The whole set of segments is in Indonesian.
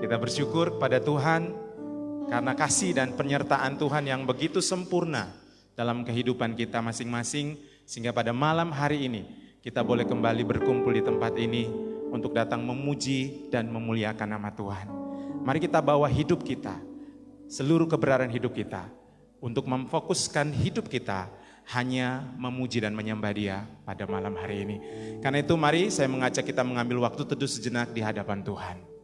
Kita bersyukur kepada Tuhan karena kasih dan penyertaan Tuhan yang begitu sempurna dalam kehidupan kita masing-masing, sehingga pada malam hari ini kita boleh kembali berkumpul di tempat ini untuk datang memuji dan memuliakan nama Tuhan. Mari kita bawa hidup kita, seluruh keberadaan hidup kita, untuk memfokuskan hidup kita hanya memuji dan menyembah Dia pada malam hari ini. Karena itu mari saya mengajak kita mengambil waktu teduh sejenak di hadapan Tuhan.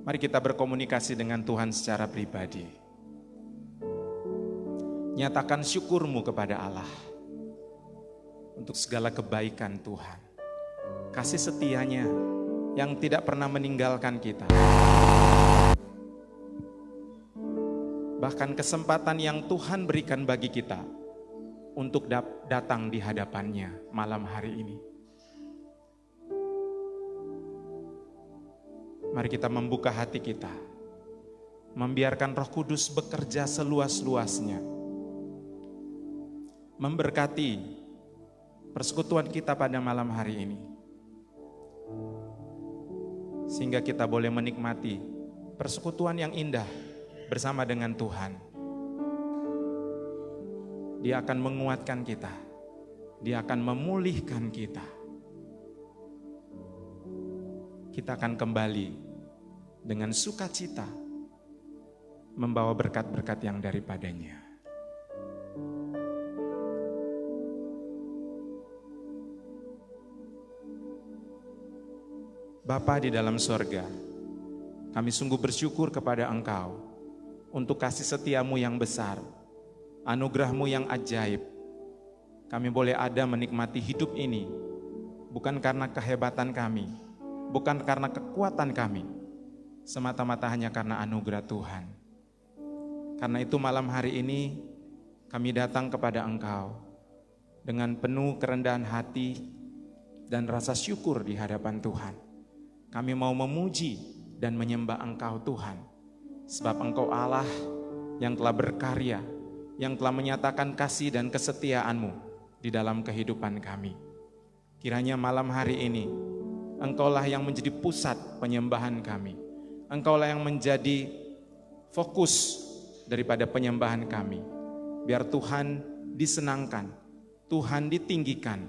Mari kita berkomunikasi dengan Tuhan secara pribadi. Nyatakan syukurmu kepada Allah untuk segala kebaikan Tuhan, kasih setianya yang tidak pernah meninggalkan kita. Bahkan kesempatan yang Tuhan berikan bagi kita untuk datang di hadapannya malam hari ini. Mari kita membuka hati kita, membiarkan Roh Kudus bekerja seluas-luasnya, memberkati persekutuan kita pada malam hari ini, sehingga kita boleh menikmati persekutuan yang indah bersama dengan Tuhan. Dia akan menguatkan kita, Dia akan memulihkan kita. Kita akan kembali dengan sukacita membawa berkat-berkat yang daripadanya. Bapa di dalam sorga, kami sungguh bersyukur kepada Engkau untuk kasih setiamu yang besar, anugerahmu yang ajaib. Kami boleh ada menikmati hidup ini, bukan karena kehebatan kami, bukan karena kekuatan kami, semata-mata hanya karena anugerah Tuhan. Karena itu malam hari ini kami datang kepada Engkau dengan penuh kerendahan hati dan rasa syukur di hadapan Tuhan. Kami mau memuji dan menyembah Engkau Tuhan, sebab Engkau Allah yang telah berkarya, yang telah menyatakan kasih dan kesetiaan-Mu di dalam kehidupan kami. Kiranya malam hari ini Engkaulah yang menjadi pusat penyembahan kami. Engkaulah yang menjadi fokus daripada penyembahan kami. Biar Tuhan disenangkan, Tuhan ditinggikan,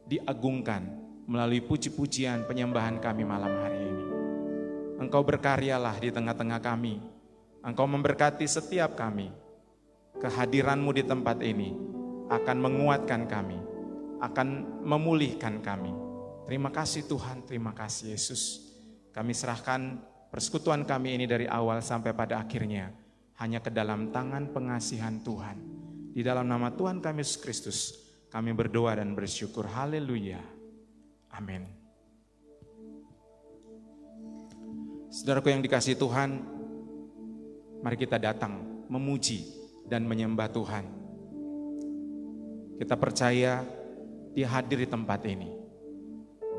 diagungkan melalui puji-pujian penyembahan kami malam hari ini. Engkau berkaryalah di tengah-tengah kami. Engkau memberkati setiap kami. Kehadiran-Mu di tempat ini akan menguatkan kami, akan memulihkan kami. Terima kasih Tuhan, terima kasih Yesus. Kami serahkan persekutuan kami ini dari awal sampai pada akhirnya hanya ke dalam tangan pengasihan Tuhan. Di dalam nama Tuhan kami Yesus Kristus, kami berdoa dan bersyukur. Haleluya. Amin. Saudaraku yang dikasihi Tuhan, mari kita datang memuji dan menyembah Tuhan. Kita percaya Dia hadir di tempat ini.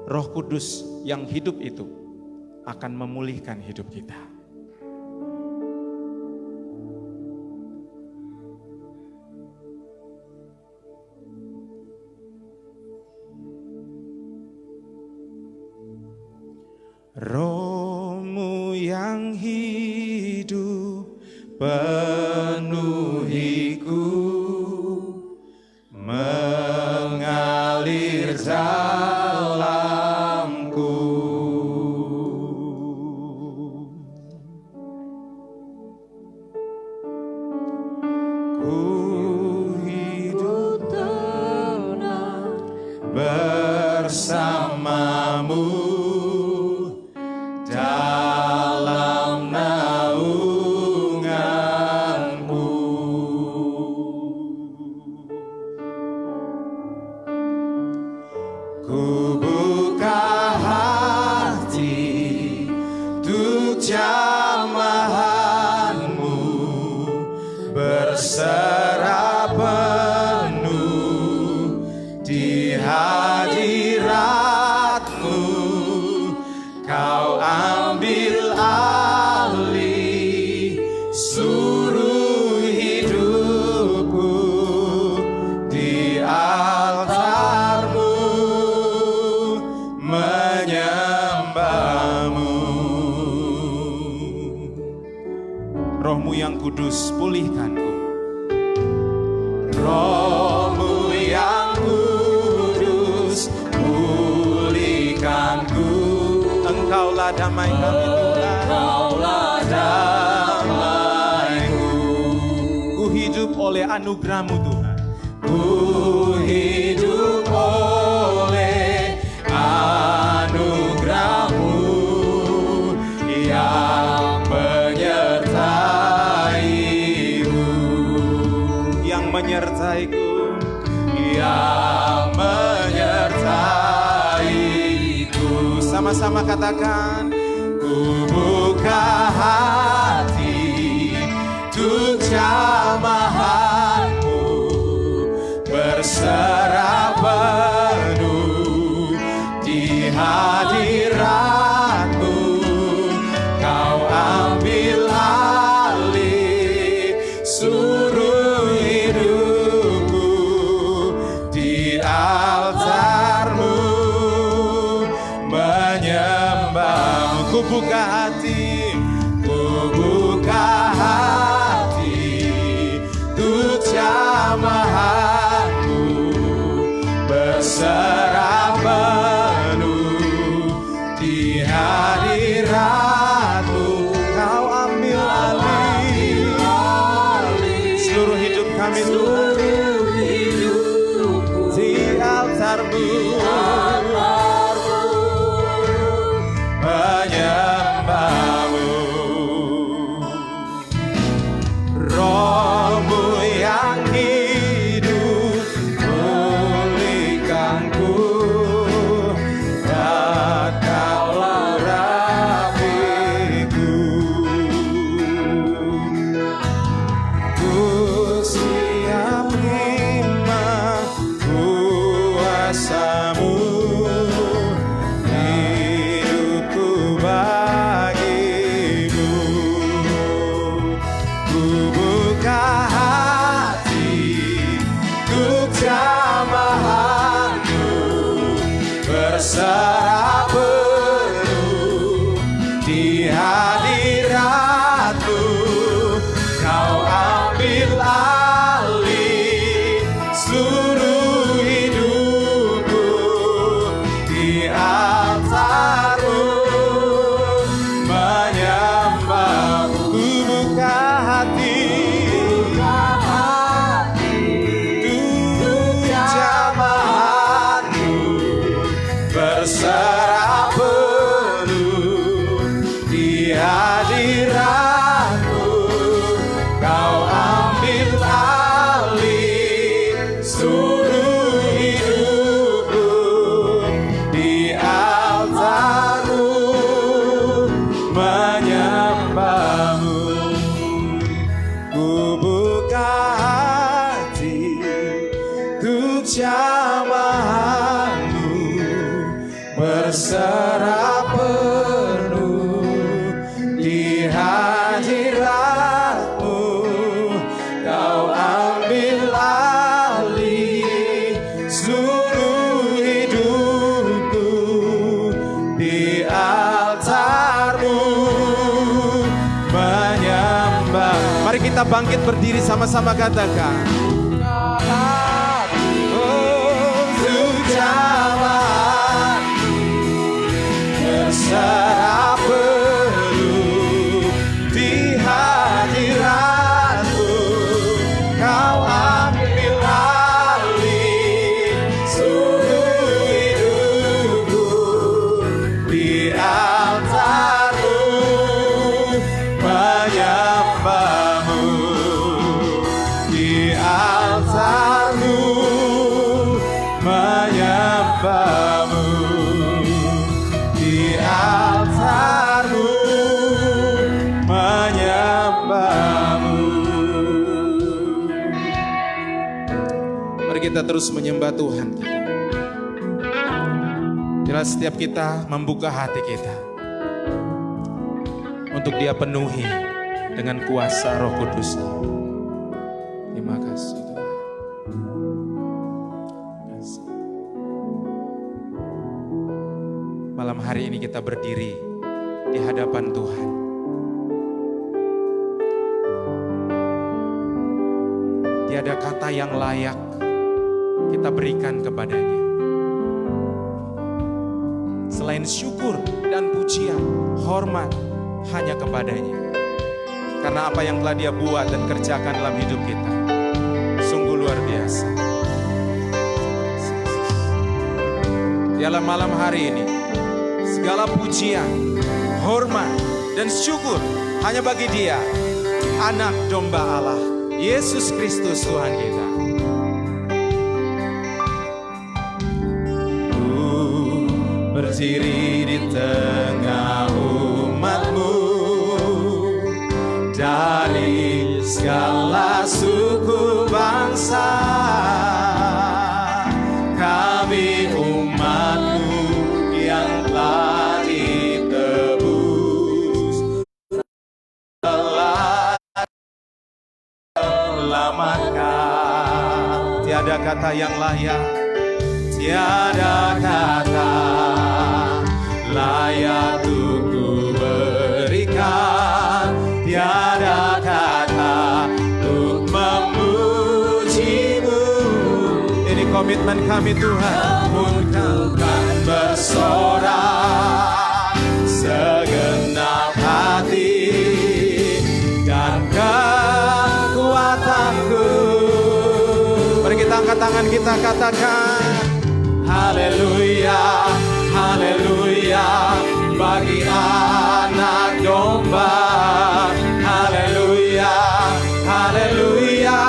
Roh Kudus yang hidup itu akan memulihkan hidup kita. Roh-Mu yang hidup penuhiku, mengalir dalamku. Ku hidup tenang bersamamu dalam naungan-Mu. Ku buka hati untuk jamahan-Mu, berserah penuh di hadirat-Mu. Kau ambil alih seluruh hidupku di altar-Mu. Kudus, pulihkanku. Roh-Mu yang kudus, pulihkanku. Engkaulah damai kami Tuhan. Engkaulah damaiku. Ku hidup oleh anugerah-Mu Tuhan. Ku hidup oleh anugerah-Mu yang menyertai-Mu. Yang menyertai-Ku. Yang menyertai-Ku. Sama-sama katakan. Ku buka hati untuk jamahan-Mu, berserah penuh di hadirat-Mu. Kau ambil alih seluruh hidupku di altar-Mu, menyembah-Mu. Ku buka hati. Ku buka hati untuk jamahan-Mu, berserah penuh di hadirat-Mu. Kau ambil alih seluruh hidup kami Tuhan. Di altar-Mu, menyembah-Mu. Roh-Mu yang hidup, pulihkanku. Engkaulah rafiku. Ku siap terima kuasa-Mu, hidupku bagi-Mu. Ku buka hati untuk jamahan-Mu, berserah penuh di hadirat-Mu. Kau ambil alih seluruh hidupku di altar-Mu, menyembah-Mu. Ku buka hati untuk jamahan-Mu, berserah penuh di hadirat-Mu. Kau ambil alih seluruh hidupku di altar-Mu, menyembah-Mu. Ku buka hati untuk jamahan-Mu, berserah penuh di hadirat-Mu. Kau ambil alih seluruh hidupku di altar-Mu, menyembah. Mari kita bangkit berdiri sama-sama katakan. Untuk jamahan-Mu, berserah penuh di hadirat-Mu. Kau ambil alih seluruh hidupku di altar-Mu, menyembah-Mu. Di altar-Mu, menyembah-Mu. Di altar-Mu, menyembah-Mu. Mari kita terus menyembah Tuhan kita. Bila setiap kita membuka hati kita untuk Dia penuhi dengan kuasa Roh Kudus-Nya. Terima kasih Tuhan. Terima kasih. Malam hari ini kita berdiri di hadapan Tuhan. tiada kata yang layak kita berikan kepadanya selain syukur dan pujian, hormat hanya kepadanya. Karena apa yang telah Dia buat dan kerjakan dalam hidup kita sungguh luar biasa. Dalam malam hari ini segala pujian, hormat dan syukur hanya bagi Dia, Anak Domba Allah, Yesus Kristus Tuhan kita. Berdiri di tengah umat-Mu dari segala suku bangsa. Kami umat-Mu yang telah ditebus, telah diselamatkan. Tiada kata yang layak, Tiada kata layak untuk ku berikan, tiada kata untuk memuji-Mu. ini komitmen kami Tuhan. Namun Kau kan bersorak segenap hati dan kekuatanku. Mari kita angkat tangan kita, katakan Haleluya, haleluya, bagi Anak Domba. Haleluya, haleluya,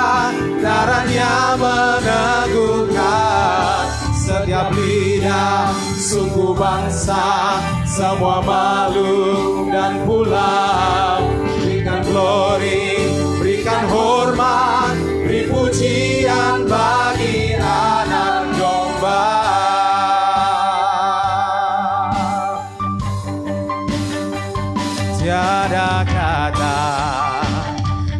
darahnya meneguhkan setiap lidah, suku bangsa, semua makhluk dan pulau. Berikan glory, berikan hormat, beri pujian bagi Anak Domba. Tiada kata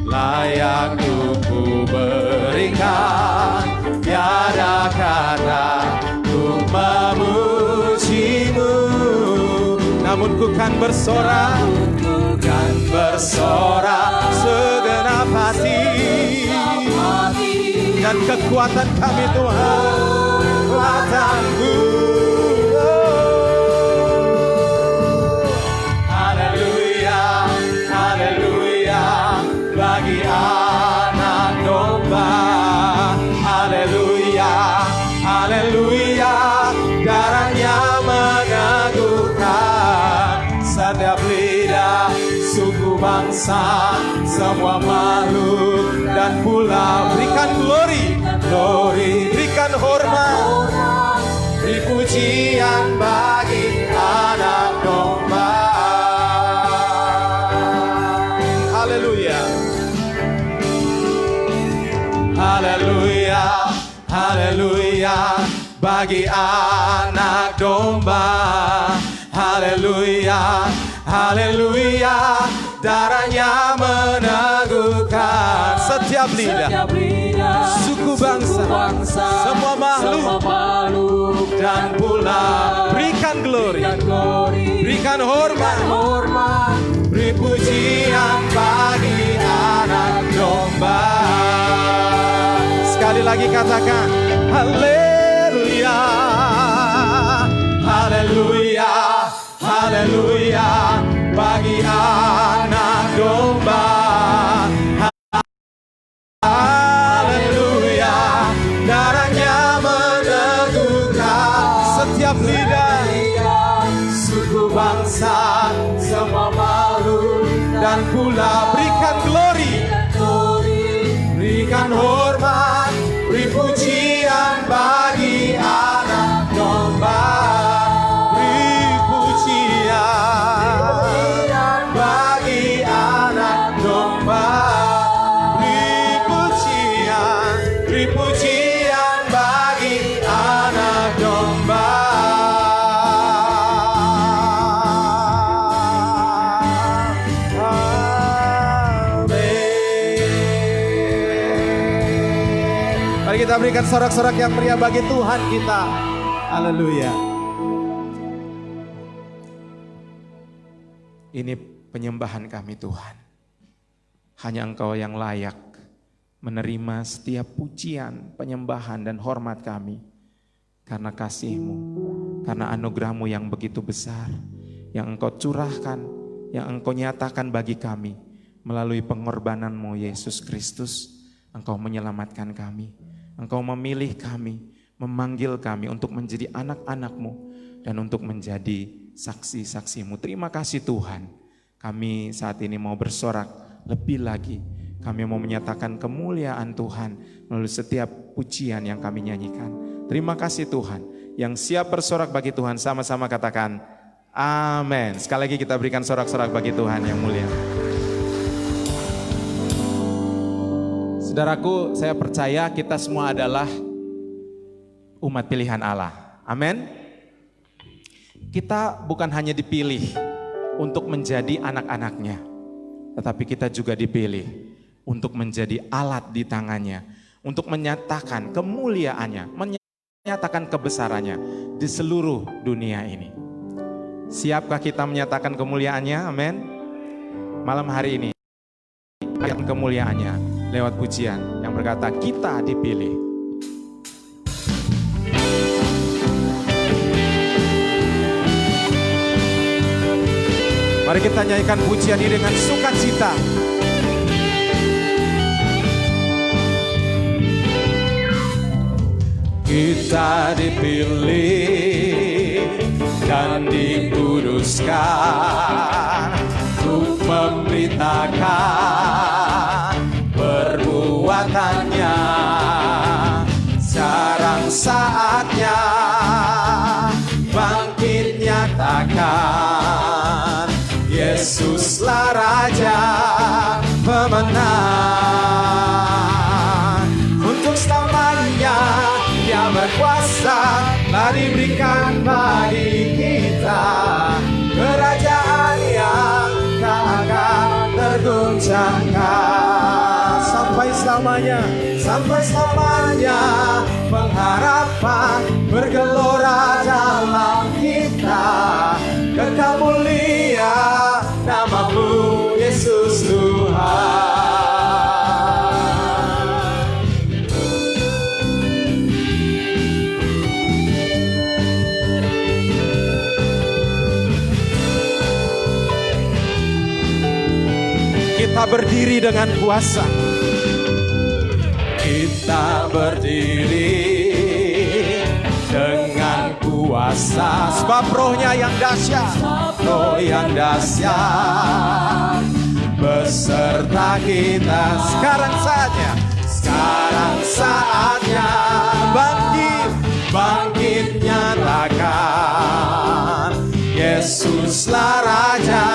layak untuk ku berikan, tiada kata untuk memuji-Mu. namun ku kan bersorak Kan bersorak segenap hati dan kekuatan kami Tuhan. kekuatanku. Haleluya, haleluya, bagi Anak Domba. Haleluya, haleluya, darahnya meneguhkan setiap lidah, suku bangsa, semua makhluk dan pulau. Berikan glory, berikan hormat, beri pujian bagi Anak Domba. haleluya. Haleluya, haleluya, bagi Anak Domba. Haleluya, haleluya, darahnya meneguhkan Setiap lidah, suku bangsa, semua makhluk dan pula berikan glory, berikan hormat, beri pujian bagi Anak Domba. sekali lagi katakan haleluya, Haleluya, haleluya, bagi Anak Domba. Haleluya, darahnya meneguhkan setiap lidah, suku bangsa, semua makhluk dan pula berikan glory, berikan hormat, beri pujian bagi Anak Domba. Beri pujian bagi Anak Domba. Beri pujian bagi Anak Domba. Amin. mari kita berikan sorak-sorak yang meriah bagi Tuhan kita. Haleluya. Ini penyembahan kami Tuhan. Hanya Engkau yang layak menerima setiap pujian, penyembahan dan hormat kami. Karena kasih-Mu, karena anugerah-Mu yang begitu besar, yang Engkau curahkan, yang Engkau nyatakan bagi kami. Melalui pengorbanan-Mu Yesus Kristus, Engkau menyelamatkan kami. Engkau memilih kami, memanggil kami untuk menjadi anak-anak-Mu dan untuk menjadi saksi-saksi-Mu. Terima kasih Tuhan. Kami saat ini mau bersorak lebih lagi. Kami mau menyatakan kemuliaan Tuhan melalui setiap pujian yang kami nyanyikan. Terima kasih Tuhan. Yang siap bersorak bagi Tuhan sama-sama katakan amin. Sekali lagi kita berikan sorak-sorak bagi Tuhan yang mulia. Saudaraku, saya percaya kita semua adalah umat pilihan Allah. Amin. Kita bukan hanya dipilih untuk menjadi anak-anaknya, tetapi kita juga dipilih untuk menjadi alat di tangannya, untuk menyatakan kemuliaannya, menyatakan kebesarannya di seluruh dunia ini. Siapkah kita menyatakan kemuliaannya? Amin. Malam hari ini, menyatakan kemuliaannya lewat pujian yang berkata kita dipilih. Mari kita nyanyikan pujian ini dengan sukacita. Kita dipilih dan dikuduskan untuk memberitakan perbuatannya. Sekarang saatnya bangkit nyatakan Yesuslah Raja pemenang. Untuk selamanya Dia berkuasa, telah diberikan bagi kita kerajaan yang tak akan tergoncangkan. Sampai selamanya pengharapan bergelora dalam kita. Kekal mulia nama-Mu Yesus Tuhan. Kita berdiri dengan kuasa. Kita berdiri dengan kuasa. Sebab rohnya yang dahsyat, Roh yang dahsyat beserta kita. sekarang saatnya bangkit nyatakan Yesuslah Raja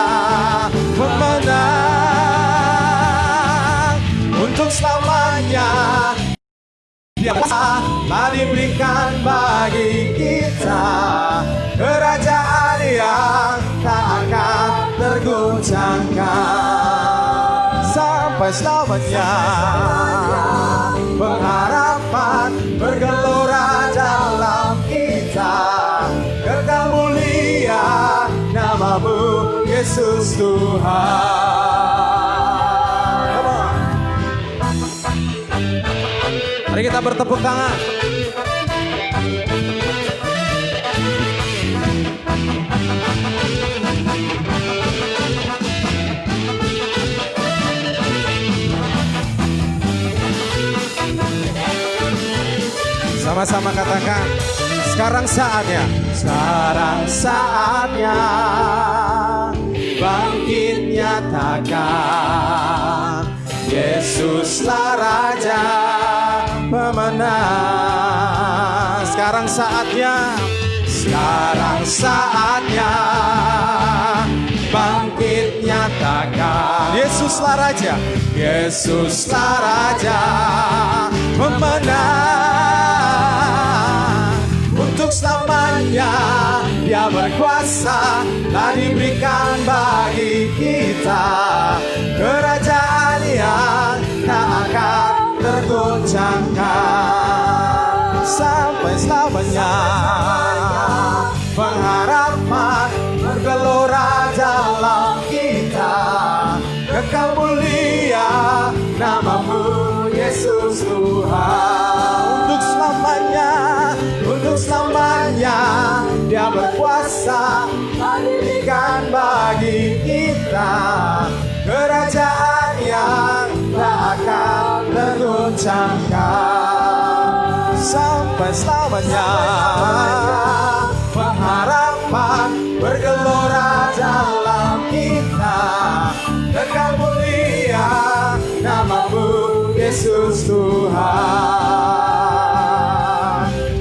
pemenang. Untuk selamanya Dia telah diberikan bagi kita kerajaan yang tak akan tergoncangkan. Sampai selamanya pengharapan bergelora dalam kita. Kekal mulia nama-Mu Yesus Tuhan. Mari kita bertepuk tangan. Sama-sama katakan, sekarang saatnya bangkit nyatakan Yesuslah Raja pemenang. sekarang saatnya bangkit nyatakan Yesuslah Raja, Yesuslah Raja pemenang. Untuk selamanya Dia berkuasa, telah diberikan bagi kita kerajaan yang tak akan tergoncangkan. Sampai selamanya pengharapan bergelora dalam kita. Kekal mulia nama-Mu Yesus untuk selamanya. Dia berkuasa mendirikan bagi kita kerajaan yang tak akan tergoncangkan sampai selamanya. Pengharapan bergelora dalam kita, kekal mulia namamu Yesus Tuhan.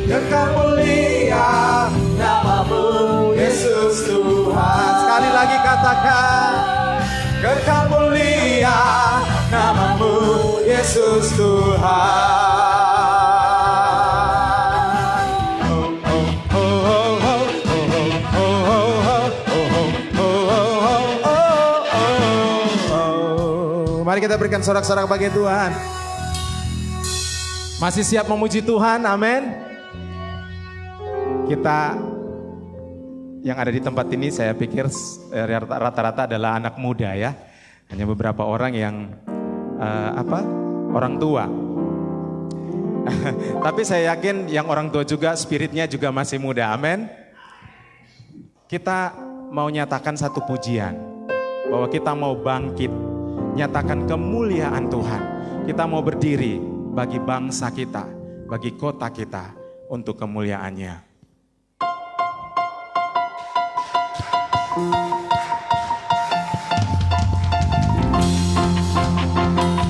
Kekal mulia namamu Yesus Tuhan. Sekali lagi katakan, kekal mulia namamu Yesus Tuhan. Mari kita berikan sorak-sorak bagi Tuhan. Masih siap memuji Tuhan, amin. Kita yang ada di tempat ini saya pikir rata-rata adalah anak muda ya. Hanya beberapa orang yang orang tua. Tapi saya yakin yang orang tua juga spiritnya juga masih muda, amin. Kita mau nyatakan satu pujian bahwa kita mau bangkit, nyatakan kemuliaan Tuhan. Kita mau berdiri bagi bangsa kita, bagi kota kita untuk kemuliaannya.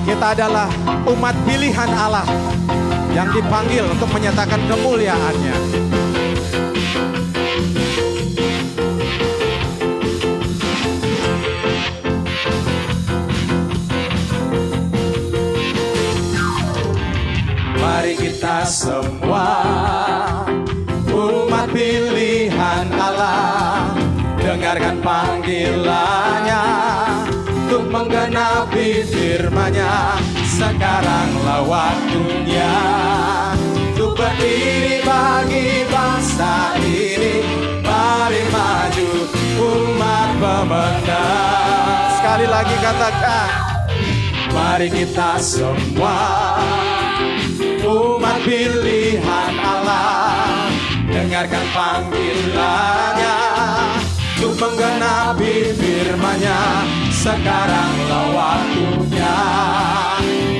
Kita adalah umat pilihan Allah yang dipanggil untuk menyatakan kemuliaannya. Mari kita semua umat pilihan Allah, dengarkan panggilannya untuk menggenapi firman-Nya. Sekaranglah waktunya untuk berdiri bagi bangsa ini. Mari maju umat pemenang. Sekali lagi katakan, mari kita semua umat pilihan Allah, dengarkan panggilannya untuk menggenapi firman-Nya. Sekaranglah waktunya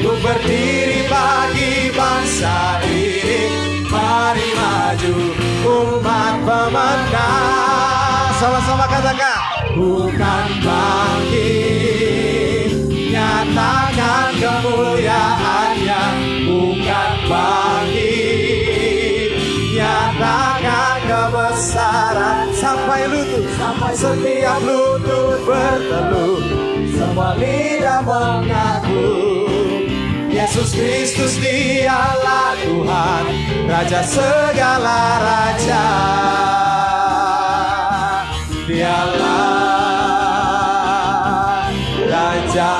untuk berdiri bagi bangsa ini. Mari maju umat pemenang. Sama-sama katakan, bukan bangkit, nyatakan kemuliaannya. Bukan bangkit, nyatakan kebesaran. Sampai lutut, sampai setiap lutut berteluh, semua lidah mengaku Yesus Kristus Dialah Tuhan, Raja segala raja. Dialah Raja.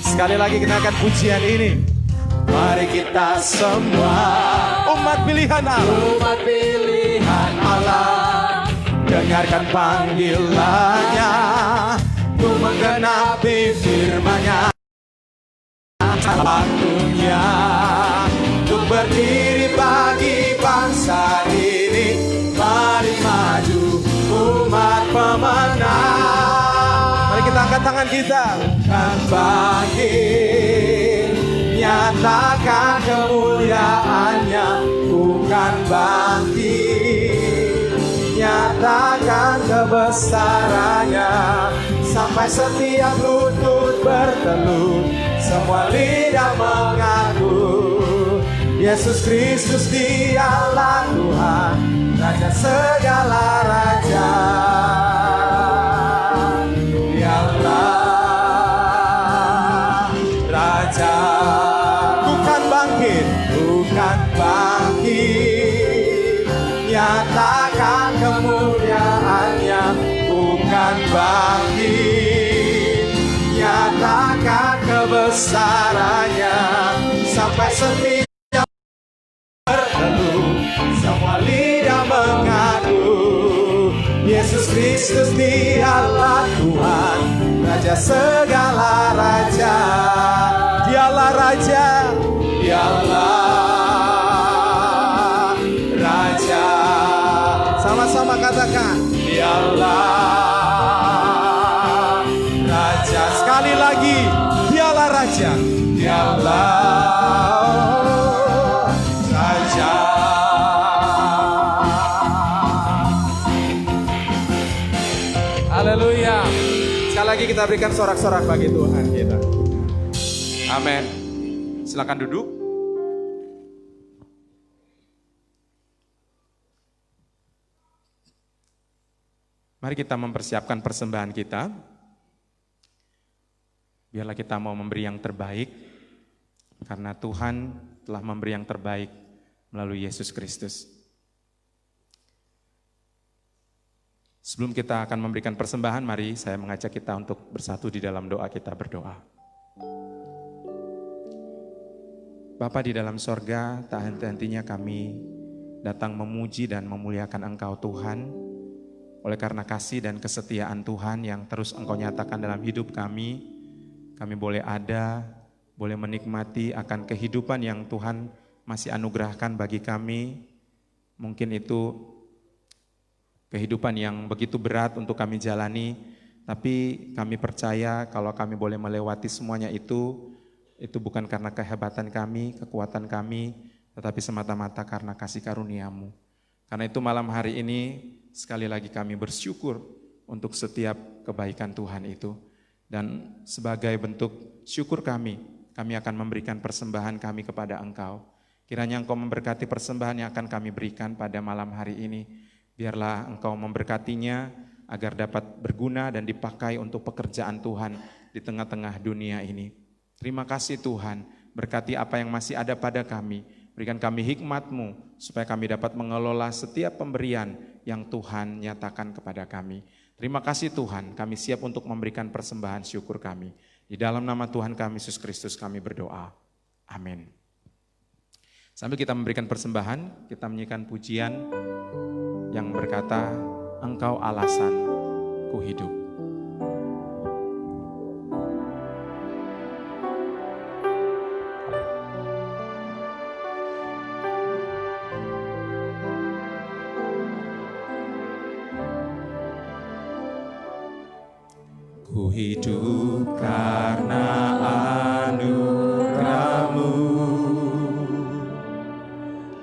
Sekali lagi kenalkan pujian ini. Mari kita semua umat pilihan Allah, umat pilihan Allah, dengarkan panggilannya untuk menggenapi firman-Nya. Waktunya untuk berdiri bagi bangsa ini. Mari maju umat pemenang. Mari kita angkat tangan kita. Bukan bangkit, nyatakan kemuliaannya. Bukan bangkit, nyatakan kebesarannya. Sampai setiap lutut berteluh, semua lidah mengaku Yesus Kristus Dialah Tuhan, Raja segala raja. Dialah Raja. Bukan bangkit, bukan bangkit, nyatakan kemuliaannya. Bukan bangkit, nyatakan kebesarannya. Sampai setiap berteluh, semua lidah mengaku Yesus Kristus Dialah Tuhan, Raja segala raja. Dialah Raja, Dialah Dialah Raja. Sekali lagi, Dialah Raja. Dialah Raja. Haleluya. Sekali lagi kita berikan sorak-sorak bagi Tuhan kita. Amin. Silakan duduk. Mari kita mempersiapkan persembahan kita. Biarlah kita mau memberi yang terbaik, karena Tuhan telah memberi yang terbaik melalui Yesus Kristus. Sebelum kita akan memberikan persembahan, mari saya mengajak kita untuk bersatu di dalam doa. Kita berdoa. Bapa di dalam sorga, tak henti-hentinya kami datang memuji dan memuliakan Engkau Tuhan. Oleh karena kasih dan kesetiaan Tuhan yang terus Engkau nyatakan dalam hidup kami boleh ada, boleh menikmati akan kehidupan yang Tuhan masih anugerahkan bagi kami. Mungkin itu kehidupan yang begitu berat untuk kami jalani, tapi kami percaya kalau kami boleh melewati semuanya itu bukan karena kehebatan kami, kekuatan kami, tetapi semata-mata karena kasih karunia-Mu. Karena itu malam hari ini sekali lagi kami bersyukur untuk setiap kebaikan Tuhan itu. Dan sebagai bentuk syukur kami akan memberikan persembahan kami kepada Engkau. Kiranya Engkau memberkati persembahan yang akan kami berikan pada malam hari ini. Biarlah Engkau memberkatinya agar dapat berguna dan dipakai untuk pekerjaan Tuhan di tengah-tengah dunia ini. Terima kasih Tuhan, berkati apa yang masih ada pada kami. Berikan kami hikmat-Mu supaya kami dapat mengelola setiap pemberian yang Tuhan nyatakan kepada kami. Terima kasih Tuhan, kami siap untuk memberikan persembahan syukur kami. Di dalam nama Tuhan kami Yesus Kristus kami berdoa. Amin. Sambil kita memberikan persembahan, kita menyanyikan pujian yang berkata, Engkau alasan ku hidup. Ku hidup karena anugerah-Mu,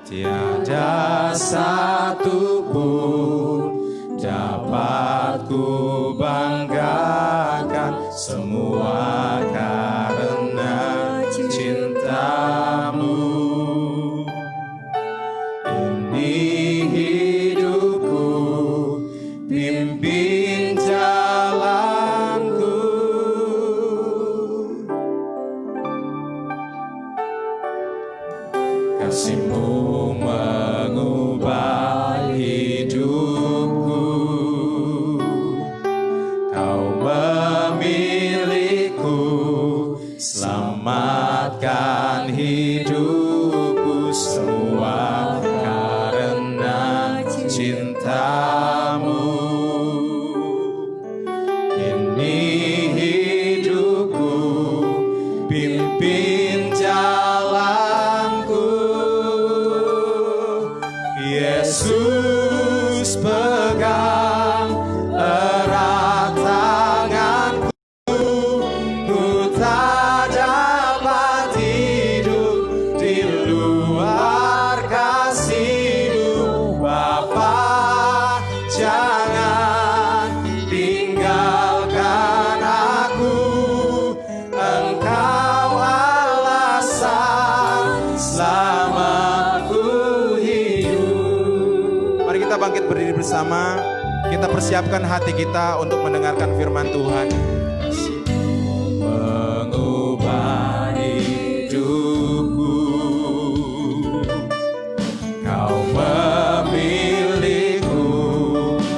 tiada satu pun dapat ku banggakan, semua karena cinta-Mu. Ini hidupku, pimpin kasih-Mu mengubah hidupku, Kau memilihku, selamatkan hidupku, semua karena cinta-Mu. Ini hidupku, pimpin Yesus, pegang erat tanganku, ku tak dapat hidup di luar kasih-Mu. Bapa, jangan tinggalkan aku, Engkau alasan selamatku hidup. Mari kita bangkit berdiri bersama, kita persiapkan hati kita untuk mendengarkan firman Tuhan. Mengubah hidupku, Kau memilihku,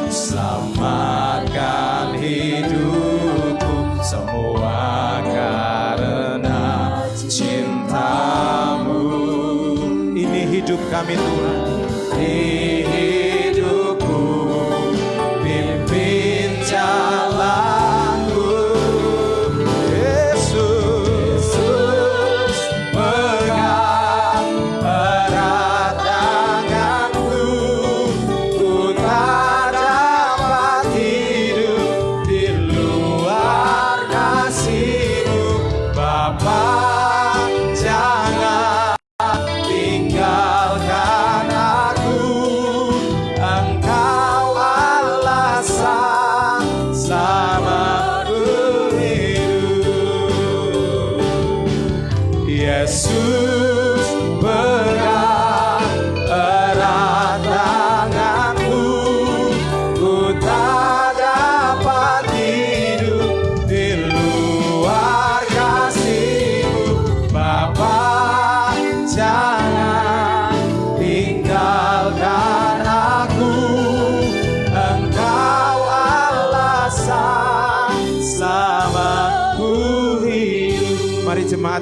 selamatkan hidupku, semua karena cinta-Mu. Ini hidup kami Tuhan, hidupku, pimpin jalanku. Yesus, pegang erat tanganku, ku tak dapat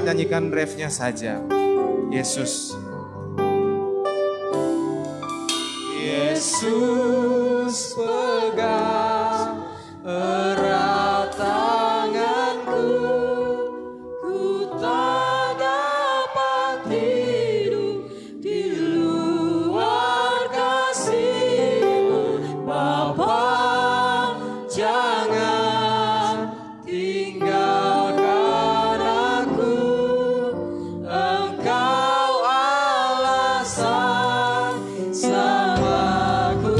nyanyikan refnya saja. Yesus. Yesus pegang erat tanganku, ku tak dapat hidup di luar kasih-Mu. Bapa, jangan tinggalkan aku, Engkau alasan selamaku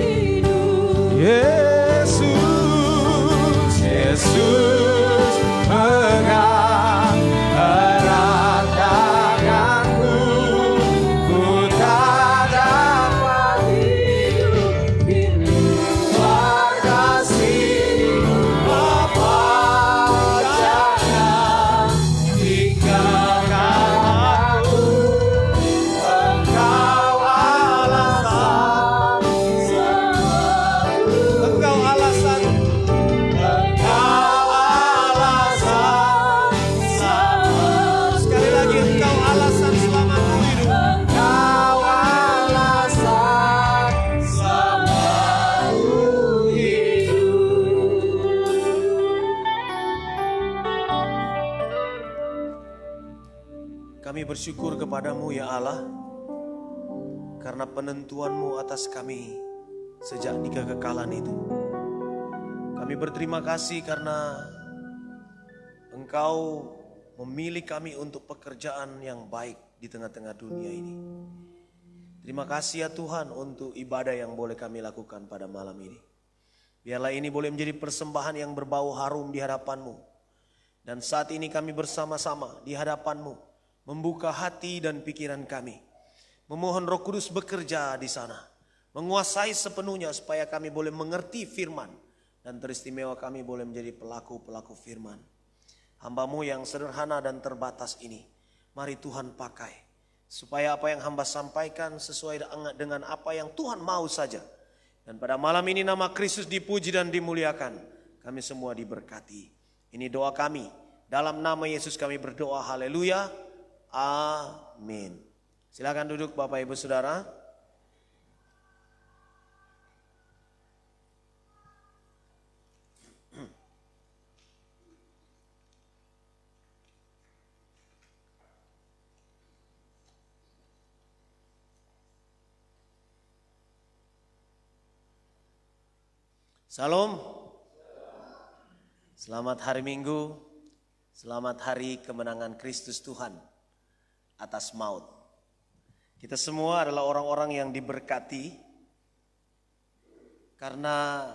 hidup. Yesus, Yesus pegang erat tanganku, ku tak dapat hidup di luar kasih-Mu. Bapa, jangan tinggalkan aku, Engkau alasan selamaku. Engkau alasan, Engkau alasan selamaku. Sekali lagi, Engkau alasan selamaku hidup. Engkau alasan selamaku hidup. Kami bersyukur kepadamu ya Allah, karena penentuanmu atas kami sejak di kekekalan itu. Kami berterima kasih karena Engkau memilih kami untuk pekerjaan yang baik di tengah-tengah dunia ini. Terima kasih ya Tuhan untuk ibadah yang boleh kami lakukan pada malam ini. Biarlah ini boleh menjadi persembahan yang berbau harum di hadapan-Mu. Dan saat ini kami bersama-sama di hadapan-Mu, membuka hati dan pikiran kami. Memohon Roh Kudus bekerja di sana, menguasai sepenuhnya supaya kami boleh mengerti firman. Dan teristimewa kami boleh menjadi pelaku-pelaku firman. Hamba-Mu yang sederhana dan terbatas ini, mari Tuhan pakai. Supaya apa yang hamba sampaikan sesuai dengan apa yang Tuhan mau saja. Dan pada malam ini nama Kristus dipuji dan dimuliakan. Kami semua diberkati. Ini doa kami. Dalam nama Yesus kami berdoa. Haleluya. Amin. Silakan duduk Bapak Ibu Saudara. Salam. Selamat hari Minggu. Selamat hari kemenangan Kristus Tuhan atas maut. Kita semua adalah orang-orang yang diberkati karena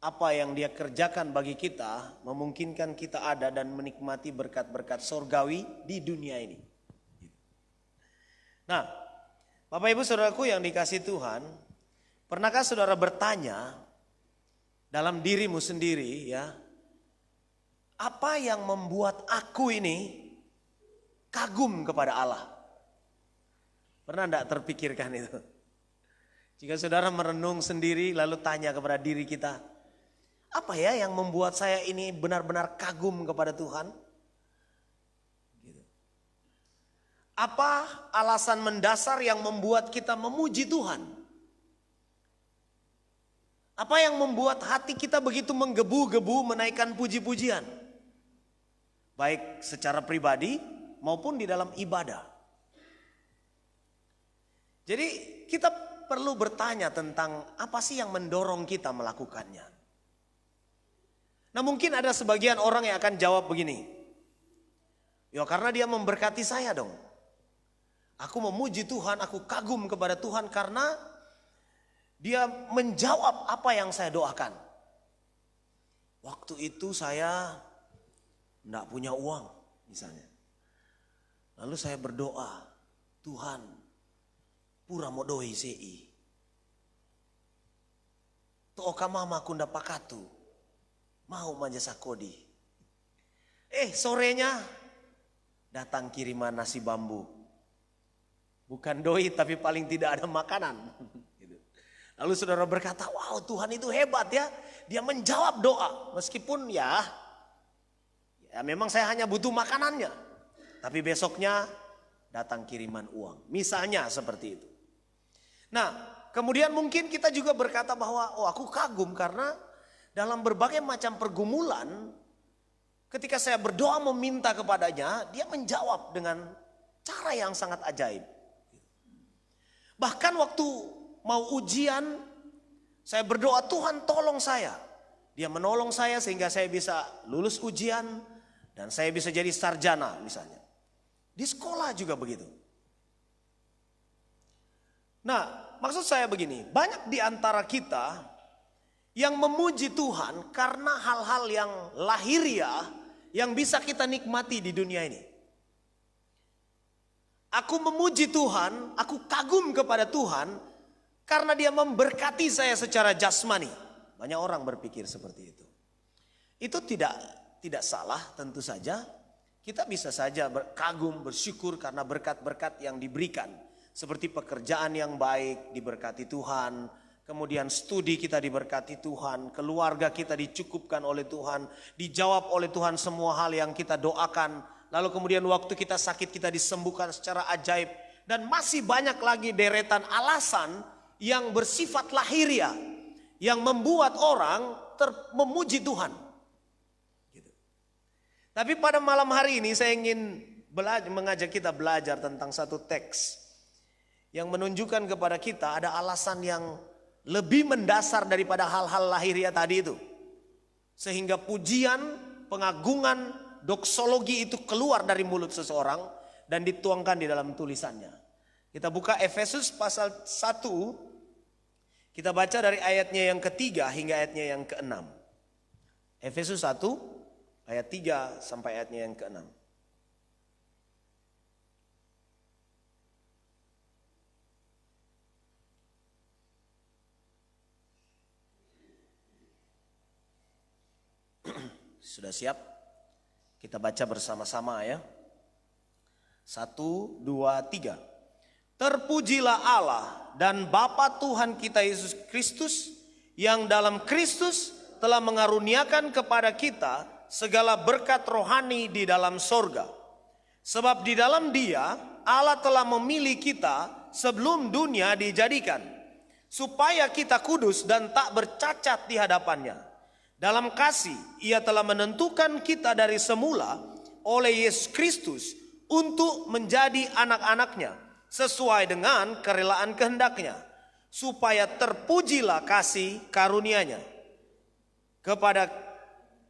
apa yang Dia kerjakan bagi kita memungkinkan kita ada dan menikmati berkat-berkat sorgawi di dunia ini. Nah, Bapak Ibu Saudaraku yang dikasihi Tuhan, pernahkah saudara bertanya dalam dirimu sendiri ya, apa yang membuat aku ini kagum kepada Allah? Pernah enggak terpikirkan itu? Jika saudara merenung sendiri lalu tanya kepada diri kita, apa ya yang membuat saya ini benar-benar kagum kepada Tuhan? Gitu. Apa alasan mendasar yang membuat kita memuji Tuhan? Apa yang membuat hati kita begitu menggebu-gebu menaikkan puji-pujian? Baik secara pribadi maupun di dalam ibadah. Jadi kita perlu bertanya tentang apa sih yang mendorong kita melakukannya. Nah mungkin ada sebagian orang yang akan jawab begini. Ya karena Dia memberkati saya dong. Aku memuji Tuhan, aku kagum kepada Tuhan karena Dia menjawab apa yang saya doakan. Waktu itu saya enggak punya uang misalnya. Lalu saya berdoa, Tuhan pura modoi sei. Toka mama kunda pakatu. Mau manja sakodi. Sorenya datang kiriman nasi bambu. Bukan doi tapi paling tidak ada makanan. Lalu saudara berkata, wow Tuhan itu hebat ya. Dia menjawab doa. Meskipun ya memang saya hanya butuh makanannya. tapi besoknya datang kiriman uang. Misalnya seperti itu. Nah, kemudian mungkin kita juga berkata bahwa aku kagum karena dalam berbagai macam pergumulan, ketika saya berdoa meminta kepadanya, dia menjawab dengan cara yang sangat ajaib. Bahkan waktu mau ujian, saya berdoa, Tuhan tolong saya. Dia menolong saya sehingga saya bisa lulus ujian dan saya bisa jadi sarjana misalnya. Di sekolah juga begitu. Nah, maksud saya begini, banyak di antara kita yang memuji Tuhan karena hal-hal yang lahiriah yang bisa kita nikmati di dunia ini. Aku memuji Tuhan, aku kagum kepada Tuhan karena dia memberkati saya secara jasmani. Banyak orang berpikir seperti itu. Itu tidak salah tentu saja. Kita bisa saja kagum, bersyukur karena berkat-berkat yang diberikan. Seperti pekerjaan yang baik diberkati Tuhan. Kemudian studi kita diberkati Tuhan. Keluarga kita dicukupkan oleh Tuhan. Dijawab oleh Tuhan semua hal yang kita doakan. Lalu kemudian waktu kita sakit kita disembuhkan secara ajaib. Dan masih banyak lagi deretan alasan yang bersifat lahiriah. Yang membuat orang memuji Tuhan. Gitu. Tapi pada malam hari ini saya ingin mengajak kita belajar tentang satu teks. Yang menunjukkan kepada kita ada alasan yang lebih mendasar daripada hal-hal lahiriah tadi itu. Sehingga pujian, pengagungan, doksologi itu keluar dari mulut seseorang dan dituangkan di dalam tulisannya. Kita buka Efesus pasal 1. Kita baca dari ayatnya yang ketiga hingga ayatnya yang keenam. Efesus 1 ayat 3 sampai ayatnya yang keenam. Sudah siap? Kita baca bersama-sama ya. 1, 2, 3. Terpujilah Allah dan Bapa Tuhan kita Yesus Kristus, yang dalam Kristus telah mengaruniakan kepada kita segala berkat rohani di dalam sorga. Sebab di dalam Dia Allah telah memilih kita sebelum dunia dijadikan, supaya kita kudus dan tak bercacat di hadapannya. Dalam kasih Ia telah menentukan kita dari semula oleh Yesus Kristus untuk menjadi anak-anaknya sesuai dengan kerelaan kehendaknya, supaya terpujilah kasih karunia-Nya kepada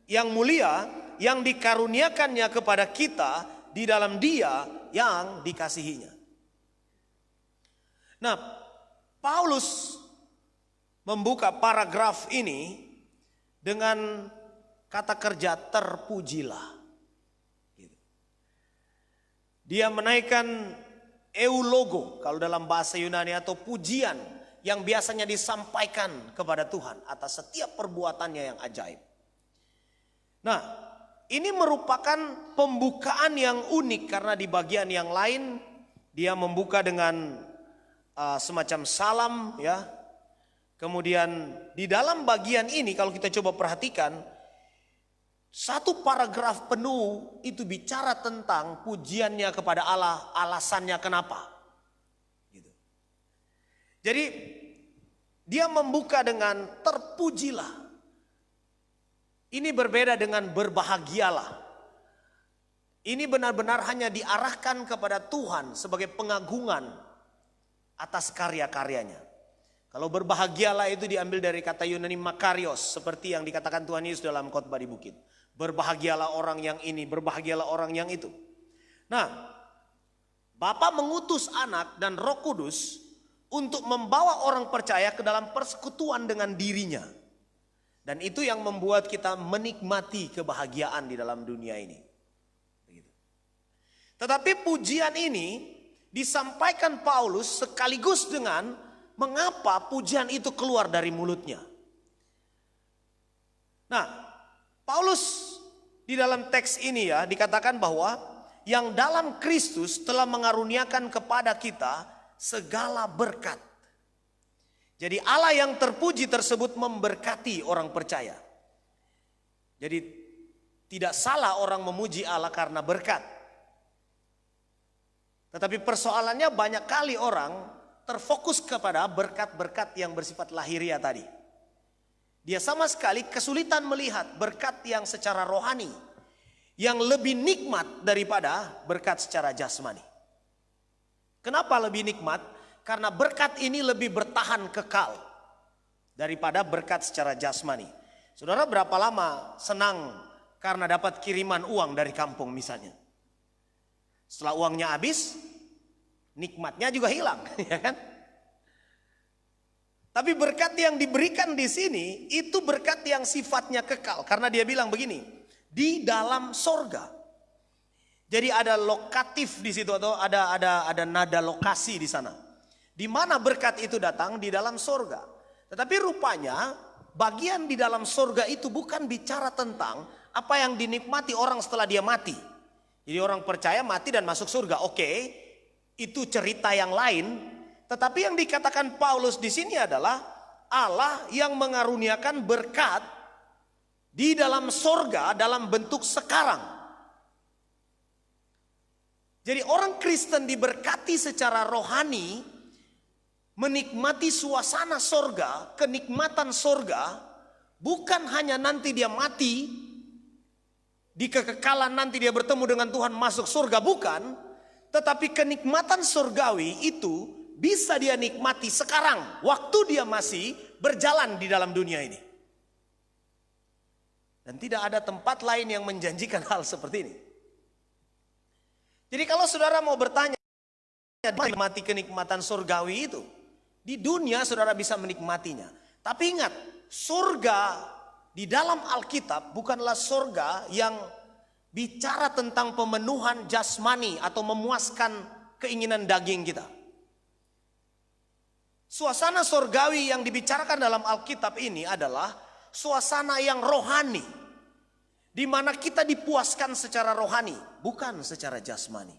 yang mulia yang dikaruniakannya kepada kita di dalam Dia yang dikasihinya. Nah, Paulus membuka paragraf ini dengan kata kerja terpujilah. Dia menaikkan eulogo kalau dalam bahasa Yunani, atau pujian yang biasanya disampaikan kepada Tuhan atas setiap perbuatannya yang ajaib. Nah, ini merupakan pembukaan yang unik karena di bagian yang lain dia membuka dengan semacam salam ya. Kemudian di dalam bagian ini kalau kita coba perhatikan, satu paragraf penuh itu bicara tentang pujiannya kepada Allah, alasannya kenapa. Gitu. Jadi dia membuka dengan terpujilah. Ini berbeda dengan berbahagialah. Ini benar-benar hanya diarahkan kepada Tuhan sebagai pengagungan atas karya-karyanya. Kalau berbahagialah itu diambil dari kata Yunani makarios, seperti yang dikatakan Tuhan Yesus dalam khotbah di bukit. Berbahagialah orang yang ini, berbahagialah orang yang itu. Nah, Bapa mengutus Anak dan Roh Kudus untuk membawa orang percaya ke dalam persekutuan dengan dirinya. Dan itu yang membuat kita menikmati kebahagiaan di dalam dunia ini. Begitu. Tetapi pujian ini disampaikan Paulus sekaligus dengan mengapa pujian itu keluar dari mulutnya. Nah, Paulus di dalam teks ini ya dikatakan bahwa yang dalam Kristus telah mengaruniakan kepada kita segala berkat. Jadi Allah yang terpuji tersebut memberkati orang percaya. Jadi tidak salah orang memuji Allah karena berkat. Tetapi persoalannya banyak kali orang terfokus kepada berkat-berkat yang bersifat lahiriah tadi. Dia sama sekali kesulitan melihat berkat yang secara rohani, yang lebih nikmat daripada berkat secara jasmani. Kenapa lebih nikmat? Karena berkat ini lebih bertahan kekal daripada berkat secara jasmani. Saudara berapa lama senang karena dapat kiriman uang dari kampung misalnya? Setelah uangnya habis, nikmatnya juga hilang, ya kan? Tapi berkat yang diberikan di sini itu berkat yang sifatnya kekal, karena dia bilang begini, di dalam sorga. Jadi ada lokatif di situ atau ada nada lokasi di sana. Di mana berkat itu datang di dalam sorga. Tetapi rupanya bagian di dalam sorga itu bukan bicara tentang apa yang dinikmati orang setelah dia mati. Jadi orang percaya mati dan masuk surga. Oke, itu cerita yang lain. Tetapi yang dikatakan Paulus di sini adalah Allah yang mengaruniakan berkat di dalam sorga dalam bentuk sekarang. Jadi orang Kristen diberkati secara rohani, menikmati suasana sorga, kenikmatan sorga, bukan hanya nanti dia mati, di kekekalan nanti dia bertemu dengan Tuhan masuk surga, bukan. Tetapi kenikmatan surgawi itu bisa dia nikmati sekarang, waktu dia masih berjalan di dalam dunia ini. Dan tidak ada tempat lain yang menjanjikan hal seperti ini. Jadi kalau saudara mau bertanya, menikmati kenikmatan surgawi itu, di dunia saudara bisa menikmatinya. Tapi ingat, surga di dalam Alkitab bukanlah surga yang bicara tentang pemenuhan jasmani atau memuaskan keinginan daging kita. Suasana surgawi yang dibicarakan dalam Alkitab ini adalah suasana yang rohani, di mana kita dipuaskan secara rohani, bukan secara jasmani.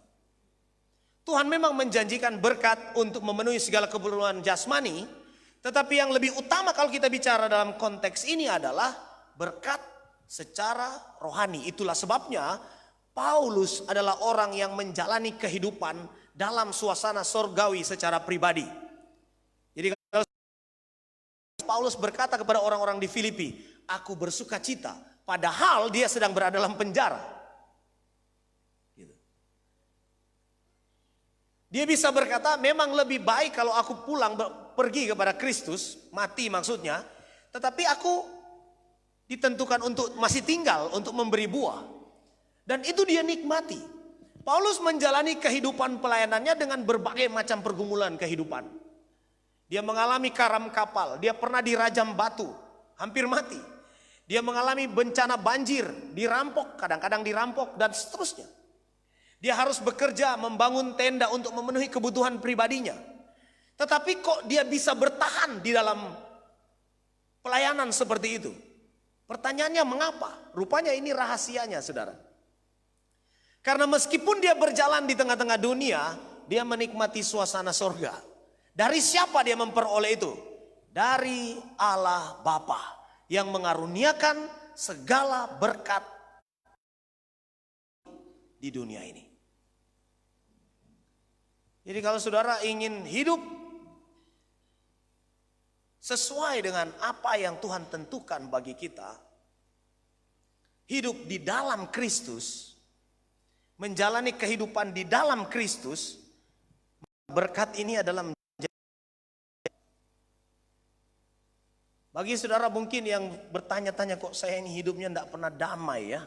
Tuhan memang menjanjikan berkat untuk memenuhi segala keperluan jasmani, tetapi yang lebih utama kalau kita bicara dalam konteks ini adalah berkat secara rohani. Itulah sebabnya Paulus adalah orang yang menjalani kehidupan dalam suasana surgawi secara pribadi. Jadi kalau Paulus berkata kepada orang-orang di Filipi, aku bersuka cita, padahal dia sedang berada dalam penjara. Gitu. Dia bisa berkata, memang lebih baik kalau aku pulang pergi kepada Kristus, mati maksudnya, tetapi aku ditentukan untuk masih tinggal, untuk memberi buah. Dan itu dia nikmati. Paulus menjalani kehidupan pelayanannya dengan berbagai macam pergumulan kehidupan. Dia mengalami karam kapal, dia pernah dirajam batu, hampir mati. Dia mengalami bencana banjir, dirampok, kadang-kadang dirampok dan seterusnya. Dia harus bekerja membangun tenda untuk memenuhi kebutuhan pribadinya. Tetapi kok dia bisa bertahan di dalam pelayanan seperti itu? Pertanyaannya mengapa? Rupanya ini rahasianya, saudara. Karena meskipun dia berjalan di tengah-tengah dunia, dia menikmati suasana surga. Dari siapa dia memperoleh itu? Dari Allah Bapa yang mengaruniakan segala berkat di dunia ini. Jadi kalau saudara ingin hidup sesuai dengan apa yang Tuhan tentukan bagi kita, hidup di dalam Kristus, menjalani kehidupan di dalam Kristus, berkat ini adalah bagi saudara mungkin yang bertanya-tanya, kok saya ini hidupnya tidak pernah damai ya?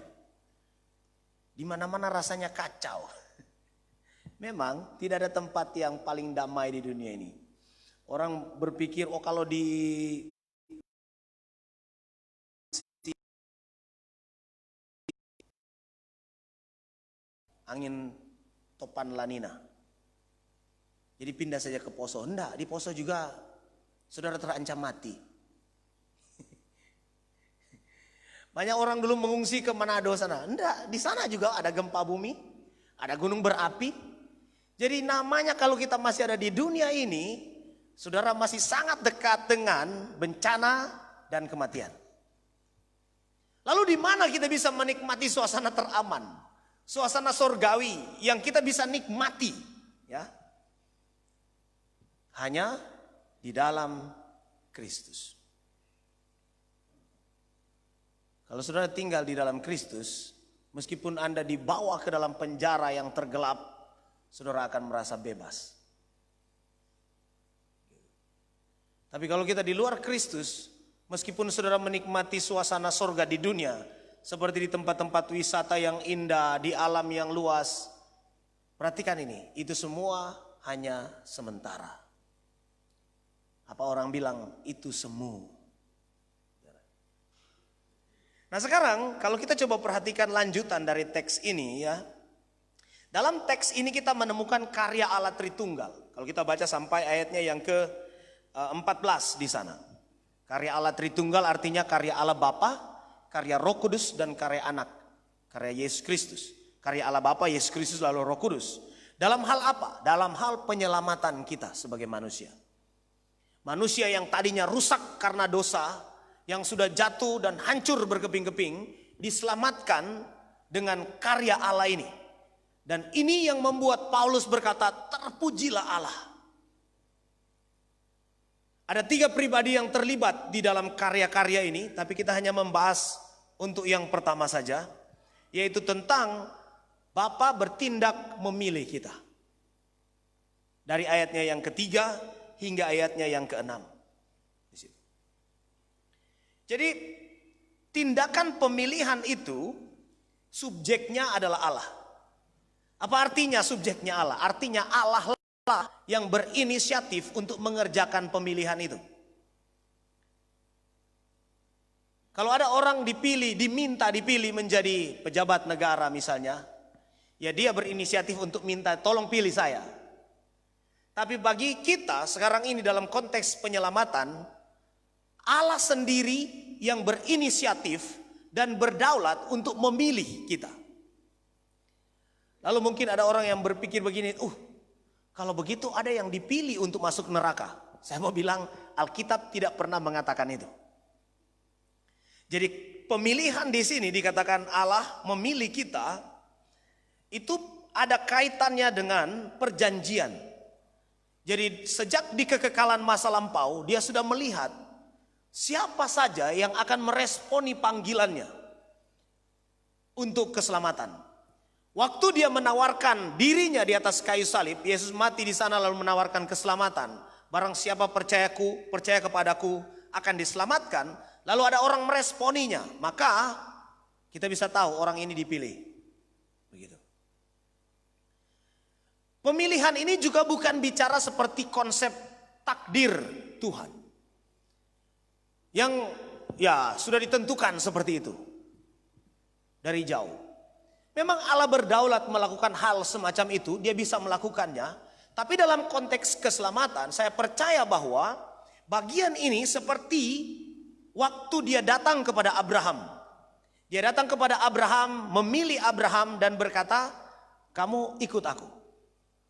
Di mana-mana rasanya kacau. Memang tidak ada tempat yang paling damai di dunia ini. Orang berpikir, oh kalau di angin topan lanina, jadi pindah saja ke Poso. Enggak, di Poso juga saudara terancam mati. Banyak orang dulu mengungsi ke Manado sana. Enggak, di sana juga ada gempa bumi, ada gunung berapi. Jadi namanya kalau kita masih ada di dunia ini, saudara masih sangat dekat dengan bencana dan kematian. Lalu di mana kita bisa menikmati suasana teraman, suasana surgawi yang kita bisa nikmati Ya. Hanya di dalam Kristus. Kalau saudara tinggal di dalam Kristus, meskipun Anda dibawa ke dalam penjara yang tergelap, saudara akan merasa bebas. Tapi kalau kita di luar Kristus, meskipun saudara menikmati suasana sorga di dunia, seperti di tempat-tempat wisata yang indah, di alam yang luas, perhatikan ini, itu semua hanya sementara. Apa orang bilang, itu semu. Nah sekarang kalau kita coba perhatikan lanjutan dari teks ini ya. Dalam teks ini kita menemukan karya Allah Tritunggal. Kalau kita baca sampai ayatnya yang ke-14 di sana. Karya Allah Tritunggal artinya karya Allah Bapa, karya Roh Kudus dan karya Anak. Karya Yesus Kristus. Karya Allah Bapa, Yesus Kristus lalu Roh Kudus. Dalam hal apa? Dalam hal penyelamatan kita sebagai manusia. Manusia yang tadinya rusak karena dosa, yang sudah jatuh dan hancur berkeping-keping, diselamatkan dengan karya Allah ini. Dan ini yang membuat Paulus berkata, terpujilah Allah. Ada 3 pribadi yang terlibat di dalam karya-karya ini, tapi kita hanya membahas untuk yang pertama saja, yaitu tentang Bapa bertindak memilih kita. Dari ayatnya yang ketiga hingga ayatnya yang ke-6. Jadi tindakan pemilihan itu subjeknya adalah Allah. Apa artinya subjeknya Allah? Artinya Allah lah yang berinisiatif untuk mengerjakan pemilihan itu. Kalau ada orang diminta dipilih menjadi pejabat negara misalnya, ya dia berinisiatif untuk minta tolong pilih saya. Tapi bagi kita sekarang ini dalam konteks penyelamatan, Allah sendiri yang berinisiatif dan berdaulat untuk memilih kita. Lalu mungkin ada orang yang berpikir begini, kalau begitu ada yang dipilih untuk masuk neraka. Saya mau bilang Alkitab tidak pernah mengatakan itu. Jadi pemilihan di sini dikatakan Allah memilih kita, itu ada kaitannya dengan perjanjian. Jadi sejak di kekekalan masa lampau dia sudah melihat siapa saja yang akan meresponi panggilannya untuk keselamatan. Waktu dia menawarkan dirinya di atas kayu salib, Yesus mati di sana lalu menawarkan keselamatan. Barang siapa percaya kepadaku akan diselamatkan. Lalu ada orang meresponinya, maka kita bisa tahu orang ini dipilih. Begitu. Pemilihan ini juga bukan bicara seperti konsep takdir Tuhan. Yang ya sudah ditentukan seperti itu dari jauh. Memang Allah berdaulat melakukan hal semacam itu, dia bisa melakukannya. Tapi dalam konteks keselamatan saya percaya bahwa bagian ini seperti waktu dia datang kepada Abraham. Dia datang kepada Abraham, memilih Abraham dan berkata, kamu ikut aku.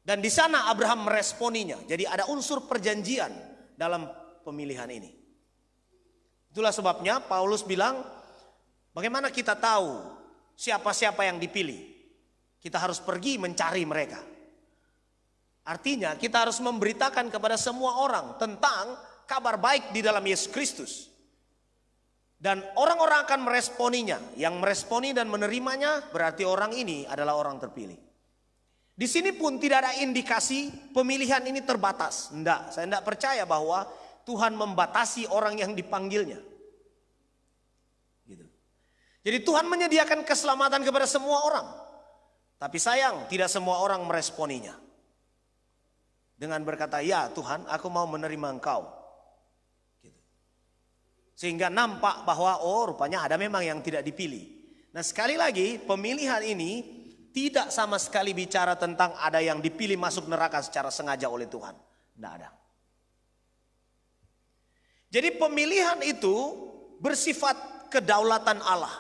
Dan di sana Abraham meresponinya. Jadi ada unsur perjanjian dalam pemilihan ini. Itulah sebabnya Paulus bilang, bagaimana kita tahu siapa-siapa yang dipilih? Kita harus pergi mencari mereka. Artinya kita harus memberitakan kepada semua orang tentang kabar baik di dalam Yesus Kristus. Dan orang-orang akan meresponinya. Yang meresponi dan menerimanya berarti orang ini adalah orang terpilih. Di sini pun tidak ada indikasi pemilihan ini terbatas. Saya tidak percaya bahwa Tuhan membatasi orang yang dipanggilnya. Gitu. Jadi Tuhan menyediakan keselamatan kepada semua orang. Tapi sayang tidak semua orang meresponinya. Dengan berkata, ya Tuhan aku mau menerima Engkau. Gitu. Sehingga nampak bahwa rupanya ada memang yang tidak dipilih. Nah sekali lagi pemilihan ini tidak sama sekali bicara tentang ada yang dipilih masuk neraka secara sengaja oleh Tuhan. Tidak ada. Jadi pemilihan itu bersifat kedaulatan Allah.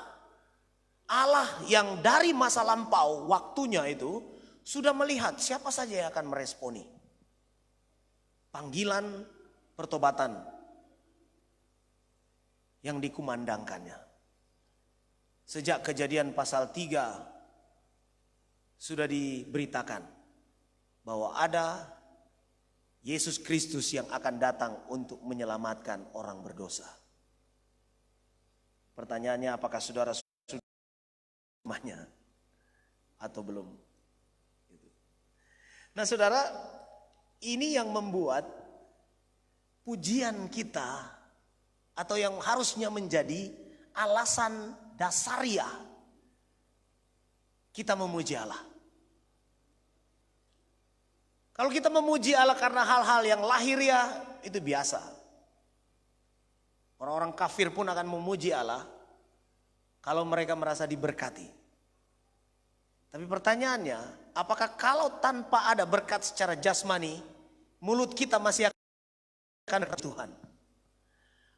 Allah yang dari masa lampau waktunya itu sudah melihat siapa saja yang akan meresponi panggilan pertobatan yang dikumandangkannya. Sejak Kejadian pasal 3 sudah diberitakan bahwa ada Yesus Kristus yang akan datang untuk menyelamatkan orang berdosa. Pertanyaannya, apakah saudara sudah namanya atau belum? Nah saudara, ini yang membuat pujian kita atau yang harusnya menjadi alasan dasariah kita memuji Allah. Kalau kita memuji Allah karena hal-hal yang lahiriah, itu biasa. Orang-orang kafir pun akan memuji Allah kalau mereka merasa diberkati. Tapi pertanyaannya, apakah kalau tanpa ada berkat secara jasmani, mulut kita masih akan ke Tuhan?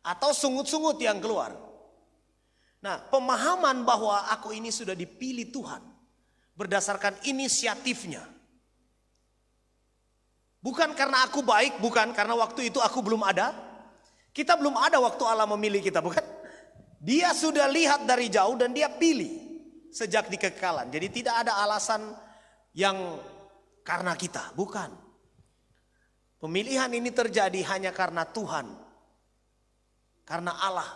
Atau sungut-sungut yang keluar? Nah, pemahaman bahwa aku ini sudah dipilih Tuhan berdasarkan inisiatifnya. Bukan karena aku baik, bukan karena waktu itu aku belum ada. Kita belum ada waktu Allah memilih kita, bukan? Dia sudah lihat dari jauh dan dia pilih sejak di kekekalan. Jadi tidak ada alasan yang karena kita, bukan. Pemilihan ini terjadi hanya karena Tuhan. Karena Allah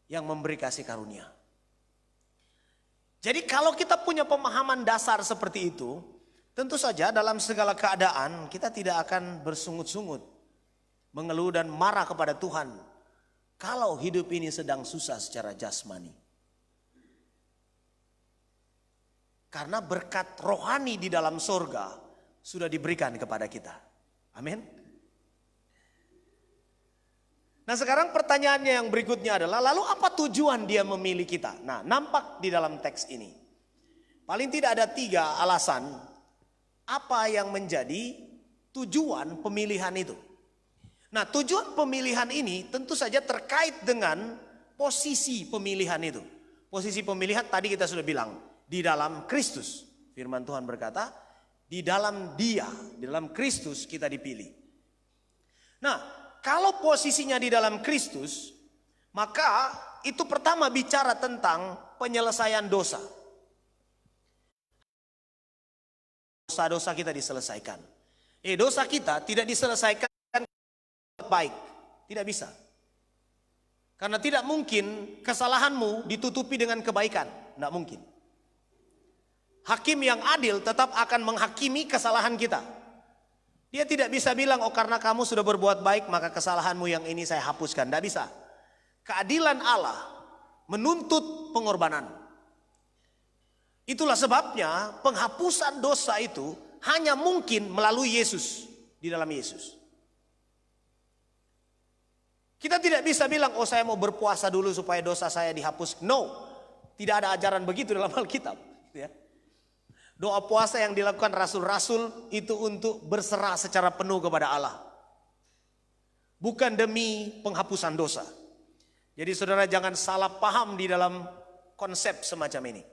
yang memberi kasih karunia. Jadi kalau kita punya pemahaman dasar seperti itu, tentu saja dalam segala keadaan kita tidak akan bersungut-sungut, mengeluh dan marah kepada Tuhan kalau hidup ini sedang susah secara jasmani. Karena berkat rohani di dalam surga sudah diberikan kepada kita. Amin. Nah sekarang pertanyaannya yang berikutnya adalah, lalu apa tujuan dia memilih kita? Nah nampak di dalam teks ini, paling tidak ada 3 alasan apa yang menjadi tujuan pemilihan itu. Nah tujuan pemilihan ini tentu saja terkait dengan posisi pemilihan itu. Posisi pemilihan tadi kita sudah bilang, di dalam Kristus. Firman Tuhan berkata, di dalam Dia, di dalam Kristus kita dipilih. Nah kalau posisinya di dalam Kristus, maka itu pertama bicara tentang penyelesaian dosa. Dosa-dosa kita diselesaikan. Dosa kita tidak diselesaikan baik. Tidak bisa. Karena tidak mungkin kesalahanmu ditutupi dengan kebaikan. Tidak mungkin. Hakim yang adil tetap akan menghakimi kesalahan kita. Dia tidak bisa bilang, oh karena kamu sudah berbuat baik maka kesalahanmu yang ini saya hapuskan. Tidak bisa. Keadilan Allah menuntut pengorbanan. Itulah sebabnya penghapusan dosa itu hanya mungkin melalui Yesus, di dalam Yesus. Kita tidak bisa bilang, oh saya mau berpuasa dulu supaya dosa saya dihapus. No, tidak ada ajaran begitu dalam Alkitab. Ya. Doa puasa yang dilakukan rasul-rasul itu untuk berserah secara penuh kepada Allah. Bukan demi penghapusan dosa. Jadi saudara jangan salah paham di dalam konsep semacam ini.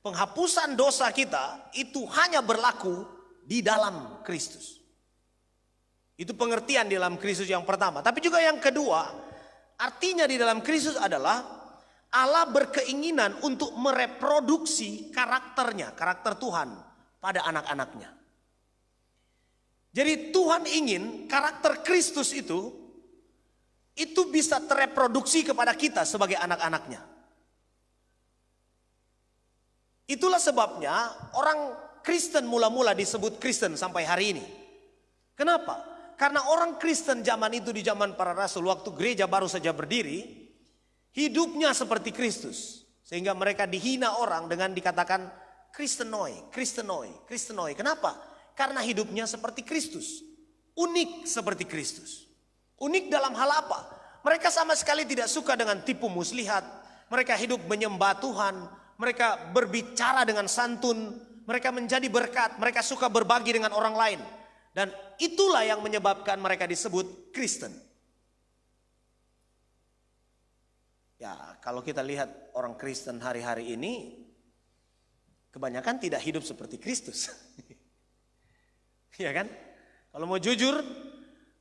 Penghapusan dosa kita itu hanya berlaku di dalam Kristus. Itu pengertian di dalam Kristus yang pertama. Tapi juga yang kedua, artinya di dalam Kristus adalah Allah berkeinginan untuk mereproduksi karakternya, karakter Tuhan pada anak-anaknya. Jadi Tuhan ingin karakter Kristus itu bisa tereproduksi kepada kita sebagai anak-anaknya. Itulah sebabnya orang Kristen mula-mula disebut Kristen sampai hari ini. Kenapa? Karena orang Kristen zaman itu, di zaman para rasul, waktu gereja baru saja berdiri, hidupnya seperti Kristus. Sehingga mereka dihina orang dengan dikatakan Kristenoi, Kristenoi, Kristenoi. Kenapa? Karena hidupnya seperti Kristus. Unik seperti Kristus. Unik dalam hal apa? Mereka sama sekali tidak suka dengan tipu muslihat. Mereka hidup menyembah Tuhan. Mereka berbicara dengan santun. Mereka menjadi berkat. Mereka suka berbagi dengan orang lain. Dan itulah yang menyebabkan mereka disebut Kristen. Ya, kalau kita lihat orang Kristen hari-hari ini, kebanyakan tidak hidup seperti Kristus. Ya kan? Kalau mau jujur,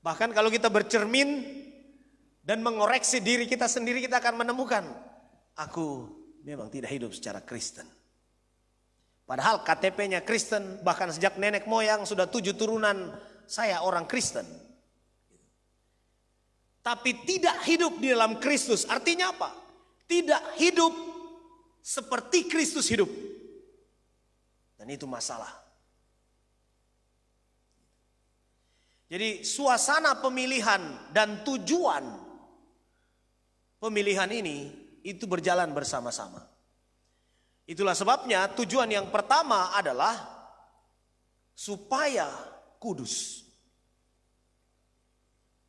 bahkan kalau kita bercermin dan mengoreksi diri kita sendiri, kita akan menemukan, aku memang tidak hidup secara Kristen. Padahal KTP-nya Kristen, bahkan sejak nenek moyang sudah 7 turunan saya orang Kristen. Tapi tidak hidup di dalam Kristus, artinya apa? Tidak hidup seperti Kristus hidup. Dan itu masalah. Jadi suasana pemilihan dan tujuan pemilihan ini itu berjalan bersama-sama. Itulah sebabnya tujuan yang pertama adalah supaya kudus.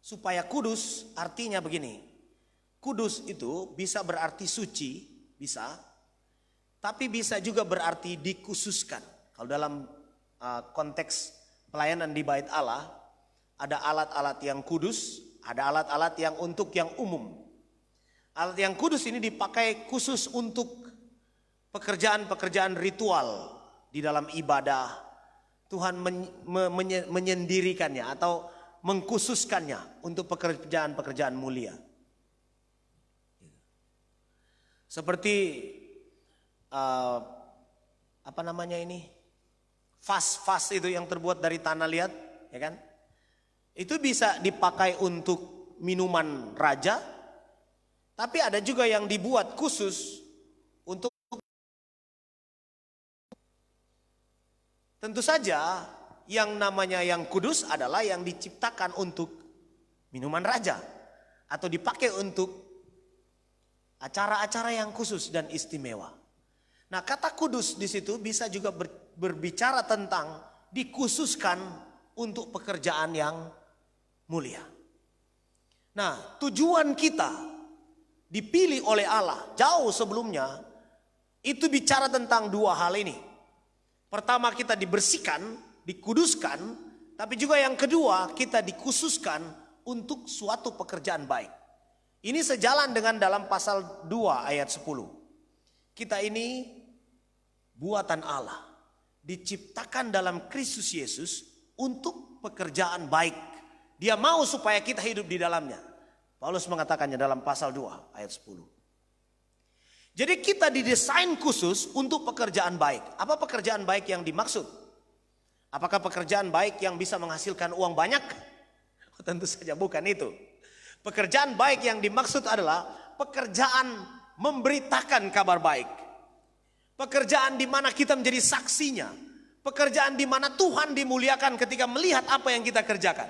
Supaya kudus artinya begini. Kudus itu bisa berarti suci, bisa. Tapi bisa juga berarti dikhususkan. Kalau dalam konteks pelayanan di Bait Allah, ada alat-alat yang kudus, ada alat-alat yang untuk yang umum. Alat yang kudus ini dipakai khusus untuk pekerjaan-pekerjaan ritual di dalam ibadah. Tuhan menyendirikannya atau mengkhususkannya untuk pekerjaan-pekerjaan mulia. Seperti apa namanya ini? Vas itu yang terbuat dari tanah liat, ya kan? Itu bisa dipakai untuk minuman raja, tapi ada juga yang dibuat khusus untuk. Tentu saja yang namanya yang kudus adalah yang diciptakan untuk minuman raja atau dipakai untuk acara-acara yang khusus dan istimewa. Nah, kata kudus di situ bisa juga berbicara tentang dikhususkan untuk pekerjaan yang mulia. Nah, tujuan kita dipilih oleh Allah jauh sebelumnya itu bicara tentang 2 hal ini. Pertama, kita dibersihkan, dikuduskan, tapi juga yang kedua kita dikhususkan untuk suatu pekerjaan baik. Ini sejalan dengan dalam pasal 2 ayat 10. Kita ini buatan Allah, diciptakan dalam Kristus Yesus untuk pekerjaan baik. Dia mau supaya kita hidup di dalamnya. Paulus mengatakannya dalam pasal 2 ayat 10. Jadi kita didesain khusus untuk pekerjaan baik. Apa pekerjaan baik yang dimaksud? Apakah pekerjaan baik yang bisa menghasilkan uang banyak? Tentu saja bukan itu. Pekerjaan baik yang dimaksud adalah pekerjaan memberitakan kabar baik. Pekerjaan di mana kita menjadi saksinya. Pekerjaan di mana Tuhan dimuliakan ketika melihat apa yang kita kerjakan.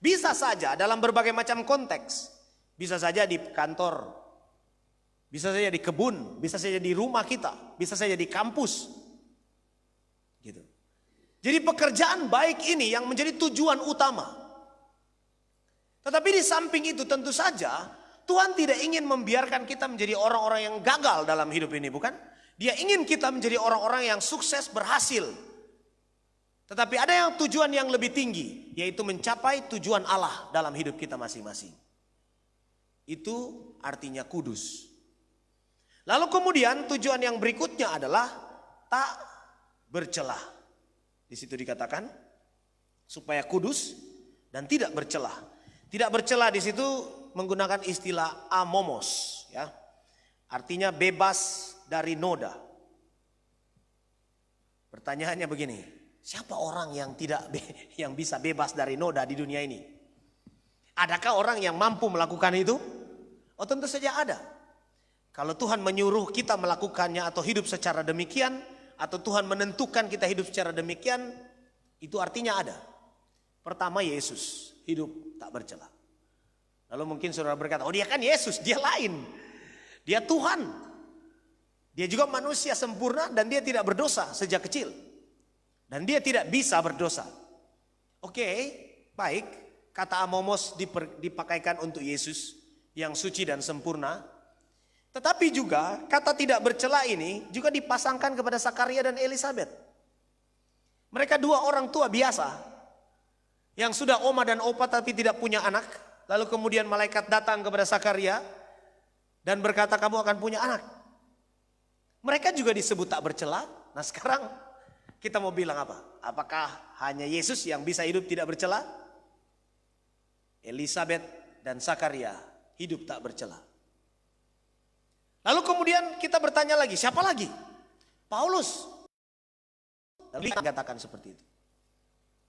Bisa saja dalam berbagai macam konteks. Bisa saja di kantor, bisa saja di kebun, bisa saja di rumah kita, bisa saja di kampus. Gitu. Jadi pekerjaan baik ini yang menjadi tujuan utama. Tetapi di samping itu tentu saja Tuhan tidak ingin membiarkan kita menjadi orang-orang yang gagal dalam hidup ini, bukan? Dia ingin kita menjadi orang-orang yang sukses, berhasil. Tetapi ada yang tujuan yang lebih tinggi, yaitu mencapai tujuan Allah dalam hidup kita masing-masing. Itu artinya kudus. Lalu kemudian tujuan yang berikutnya adalah tak bercelah. Di situ dikatakan supaya kudus dan tidak bercelah. Tidak bercelah di situ menggunakan istilah amomos, ya. Artinya bebas dari noda. Pertanyaannya begini, siapa orang yang bisa bebas dari noda di dunia ini? Adakah orang yang mampu melakukan itu? Oh, tentu saja ada. Kalau Tuhan menyuruh kita melakukannya atau hidup secara demikian, atau Tuhan menentukan kita hidup secara demikian, itu artinya ada. Pertama, Yesus hidup tak bercela. Lalu mungkin saudara berkata, oh dia kan Yesus, dia lain. Dia Tuhan. Dia juga manusia sempurna dan dia tidak berdosa sejak kecil. Dan dia tidak bisa berdosa. Oke, baik. Kata amomos dipakaikan untuk Yesus yang suci dan sempurna. Tetapi juga kata tidak bercela ini juga dipasangkan kepada Sakaria dan Elisabet. Mereka 2 orang tua biasa. Yang sudah oma dan opa tapi tidak punya anak. Lalu kemudian malaikat datang kepada Sakaria dan berkata kamu akan punya anak. Mereka juga disebut tak bercela. Nah sekarang kita mau bilang apa? Apakah hanya Yesus yang bisa hidup tidak bercela? Elisabet dan Sakaria hidup tak bercela. Lalu kemudian kita bertanya lagi, siapa lagi? Paulus. Lalu dia katakan seperti itu.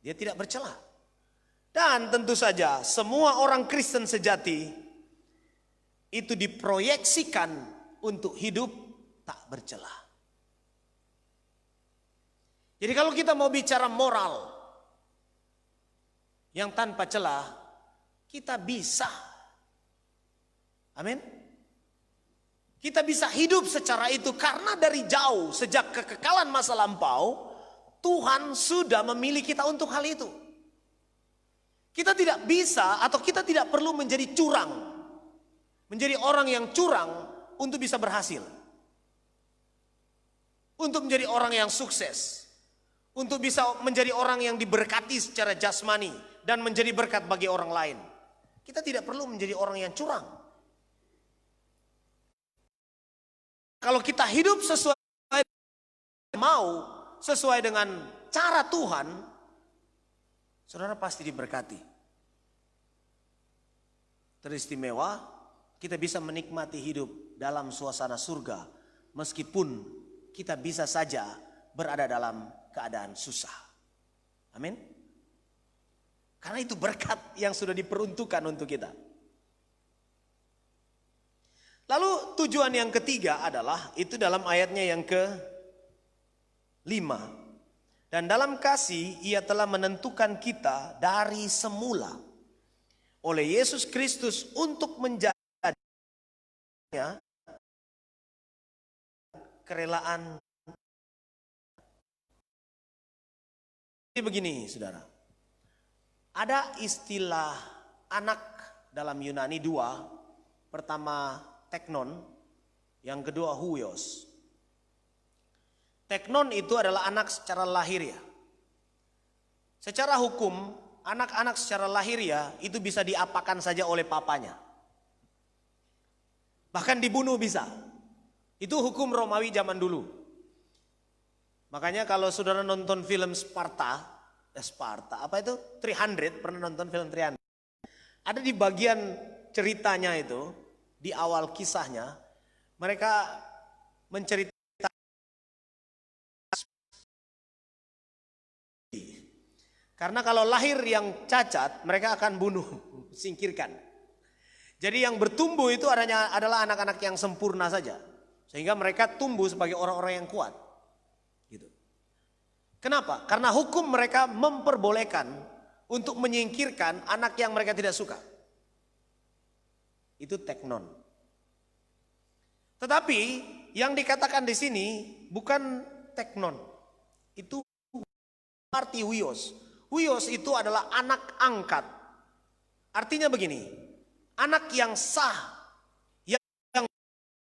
Dia tidak bercela. Dan tentu saja semua orang Kristen sejati itu diproyeksikan untuk hidup tak bercela. Jadi kalau kita mau bicara moral yang tanpa celah, kita bisa. Amin. Kita bisa hidup secara itu karena dari jauh sejak kekekalan masa lampau Tuhan sudah memilih kita untuk hal itu. Kita tidak bisa atau kita tidak perlu menjadi curang. Menjadi orang yang curang untuk bisa berhasil. Untuk menjadi orang yang sukses. Untuk bisa menjadi orang yang diberkati secara jasmani dan menjadi berkat bagi orang lain. Kita tidak perlu menjadi orang yang curang. Kalau kita hidup sesuai sesuai dengan cara Tuhan, saudara pasti diberkati. Teristimewa, kita bisa menikmati hidup dalam suasana surga meskipun kita bisa saja berada dalam keadaan susah. Amin. Karena itu berkat yang sudah diperuntukkan untuk kita. Lalu tujuan yang ketiga adalah itu dalam ayatnya yang ke-5. Dan dalam kasih ia telah menentukan kita dari semula oleh Yesus Kristus untuk menjadi kerelaan. Jadi begini saudara, ada istilah anak dalam Yunani dua, pertama teknon, yang kedua huios. Teknon itu adalah anak secara lahiriah. Secara hukum, anak-anak secara lahiriah itu bisa diapakan saja oleh papanya. Bahkan dibunuh bisa. Itu hukum Romawi zaman dulu. Makanya kalau saudara nonton film Sparta, apa itu? 300, pernah nonton film 300? Ada di bagian ceritanya itu, di awal kisahnya, mereka menceritakan karena kalau lahir yang cacat, mereka akan bunuh, singkirkan. Jadi yang bertumbuh itu adalah anak-anak yang sempurna saja. Sehingga mereka tumbuh sebagai orang-orang yang kuat. Gitu. Kenapa? Karena hukum mereka memperbolehkan untuk menyingkirkan anak yang mereka tidak suka. Itu teknon. Tetapi yang dikatakan di sini bukan teknon. Itu arti huios. Huios itu adalah anak angkat. Artinya begini, anak yang sah, yang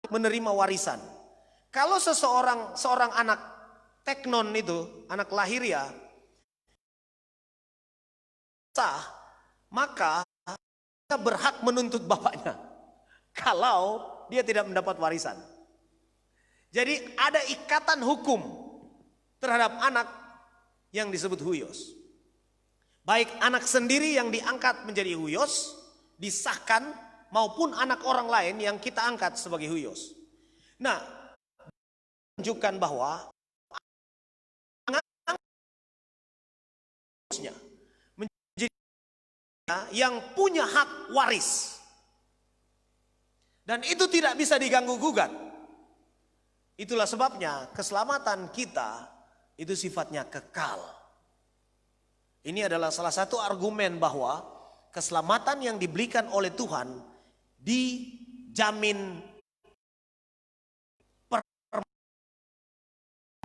menerima warisan. Kalau seorang anak teknon itu, anak lahiriah, sah, maka dia berhak menuntut bapaknya. Kalau dia tidak mendapat warisan. Jadi ada ikatan hukum terhadap anak yang disebut huios. Baik anak sendiri yang diangkat menjadi huios, disahkan, maupun anak orang lain yang kita angkat sebagai huios. Nah, menunjukkan bahwa menjadi yang punya hak waris. Dan itu tidak bisa diganggu gugat. Itulah sebabnya keselamatan kita itu sifatnya kekal. Ini adalah salah satu argumen bahwa keselamatan yang diberikan oleh Tuhan dijamin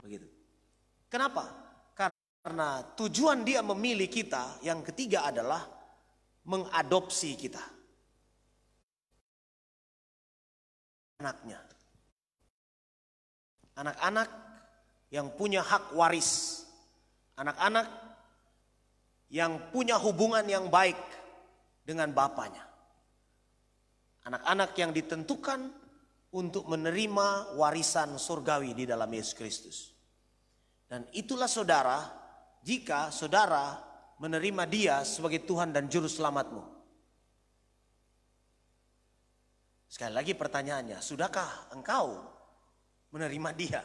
begitu. Kenapa? Karena tujuan dia memilih kita yang ketiga adalah mengadopsi kita. Anaknya. Anak-anak yang punya hak waris. Anak-anak yang punya hubungan yang baik dengan bapaknya. Anak-anak yang ditentukan untuk menerima warisan surgawi di dalam Yesus Kristus. Dan itulah saudara, jika saudara menerima dia sebagai Tuhan dan Juru Selamatmu. Sekali lagi pertanyaannya, sudahkah engkau menerima dia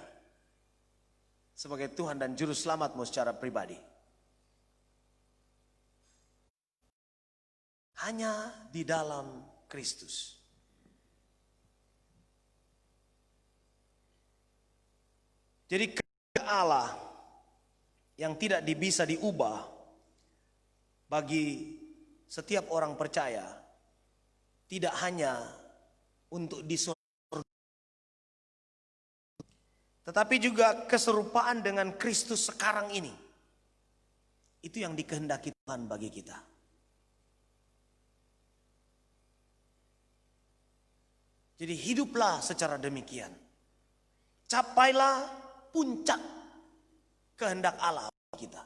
sebagai Tuhan dan Juru Selamatmu secara pribadi. Hanya di dalam Kristus. Jadi kehendak Allah yang tidak bisa diubah bagi setiap orang percaya, tidak hanya untuk di surga, tetapi juga keserupaan dengan Kristus sekarang ini. Itu yang dikehendaki Tuhan bagi kita. Jadi hiduplah secara demikian. Capailah puncak kehendak Allah bagi kita.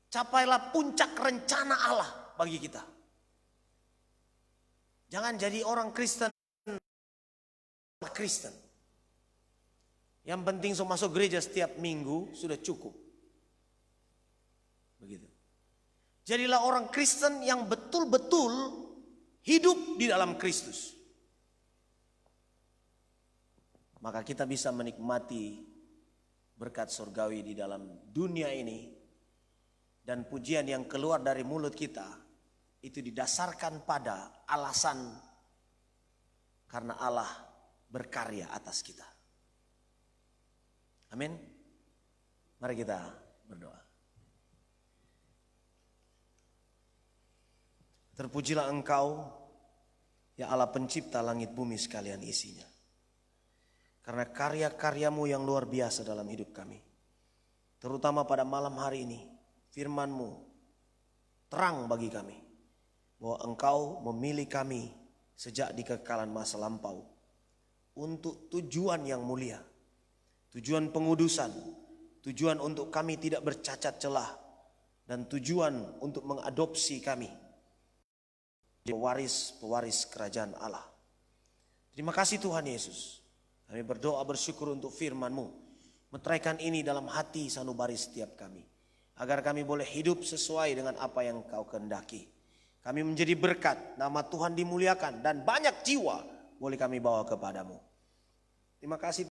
Capailah puncak rencana Allah bagi kita. Jangan jadi orang Kristen. Yang penting so masuk gereja setiap minggu sudah cukup. Begitu. Jadilah orang Kristen yang betul-betul hidup di dalam Kristus. Maka kita bisa menikmati berkat surgawi di dalam dunia ini. Dan pujian yang keluar dari mulut kita itu didasarkan pada alasan karena Allah berkarya atas kita. Amin. Mari kita berdoa. Terpujilah Engkau, ya Allah pencipta langit bumi sekalian isinya. Karena karya-karyamu yang luar biasa dalam hidup kami. Terutama pada malam hari ini, firman-Mu terang bagi kami. Bahwa Engkau memilih kami sejak di kekekalan masa lampau. Untuk tujuan yang mulia. Tujuan pengudusan. Tujuan untuk kami tidak bercacat celah. Dan tujuan untuk mengadopsi kami. Pewaris kerajaan Allah. Terima kasih Tuhan Yesus. Kami berdoa bersyukur untuk firman-Mu. Meteraikan ini dalam hati sanubari setiap kami. Agar kami boleh hidup sesuai dengan apa yang Kau kehendaki. Kami menjadi berkat, nama Tuhan dimuliakan. Dan banyak jiwa boleh kami bawa kepadamu. Terima kasih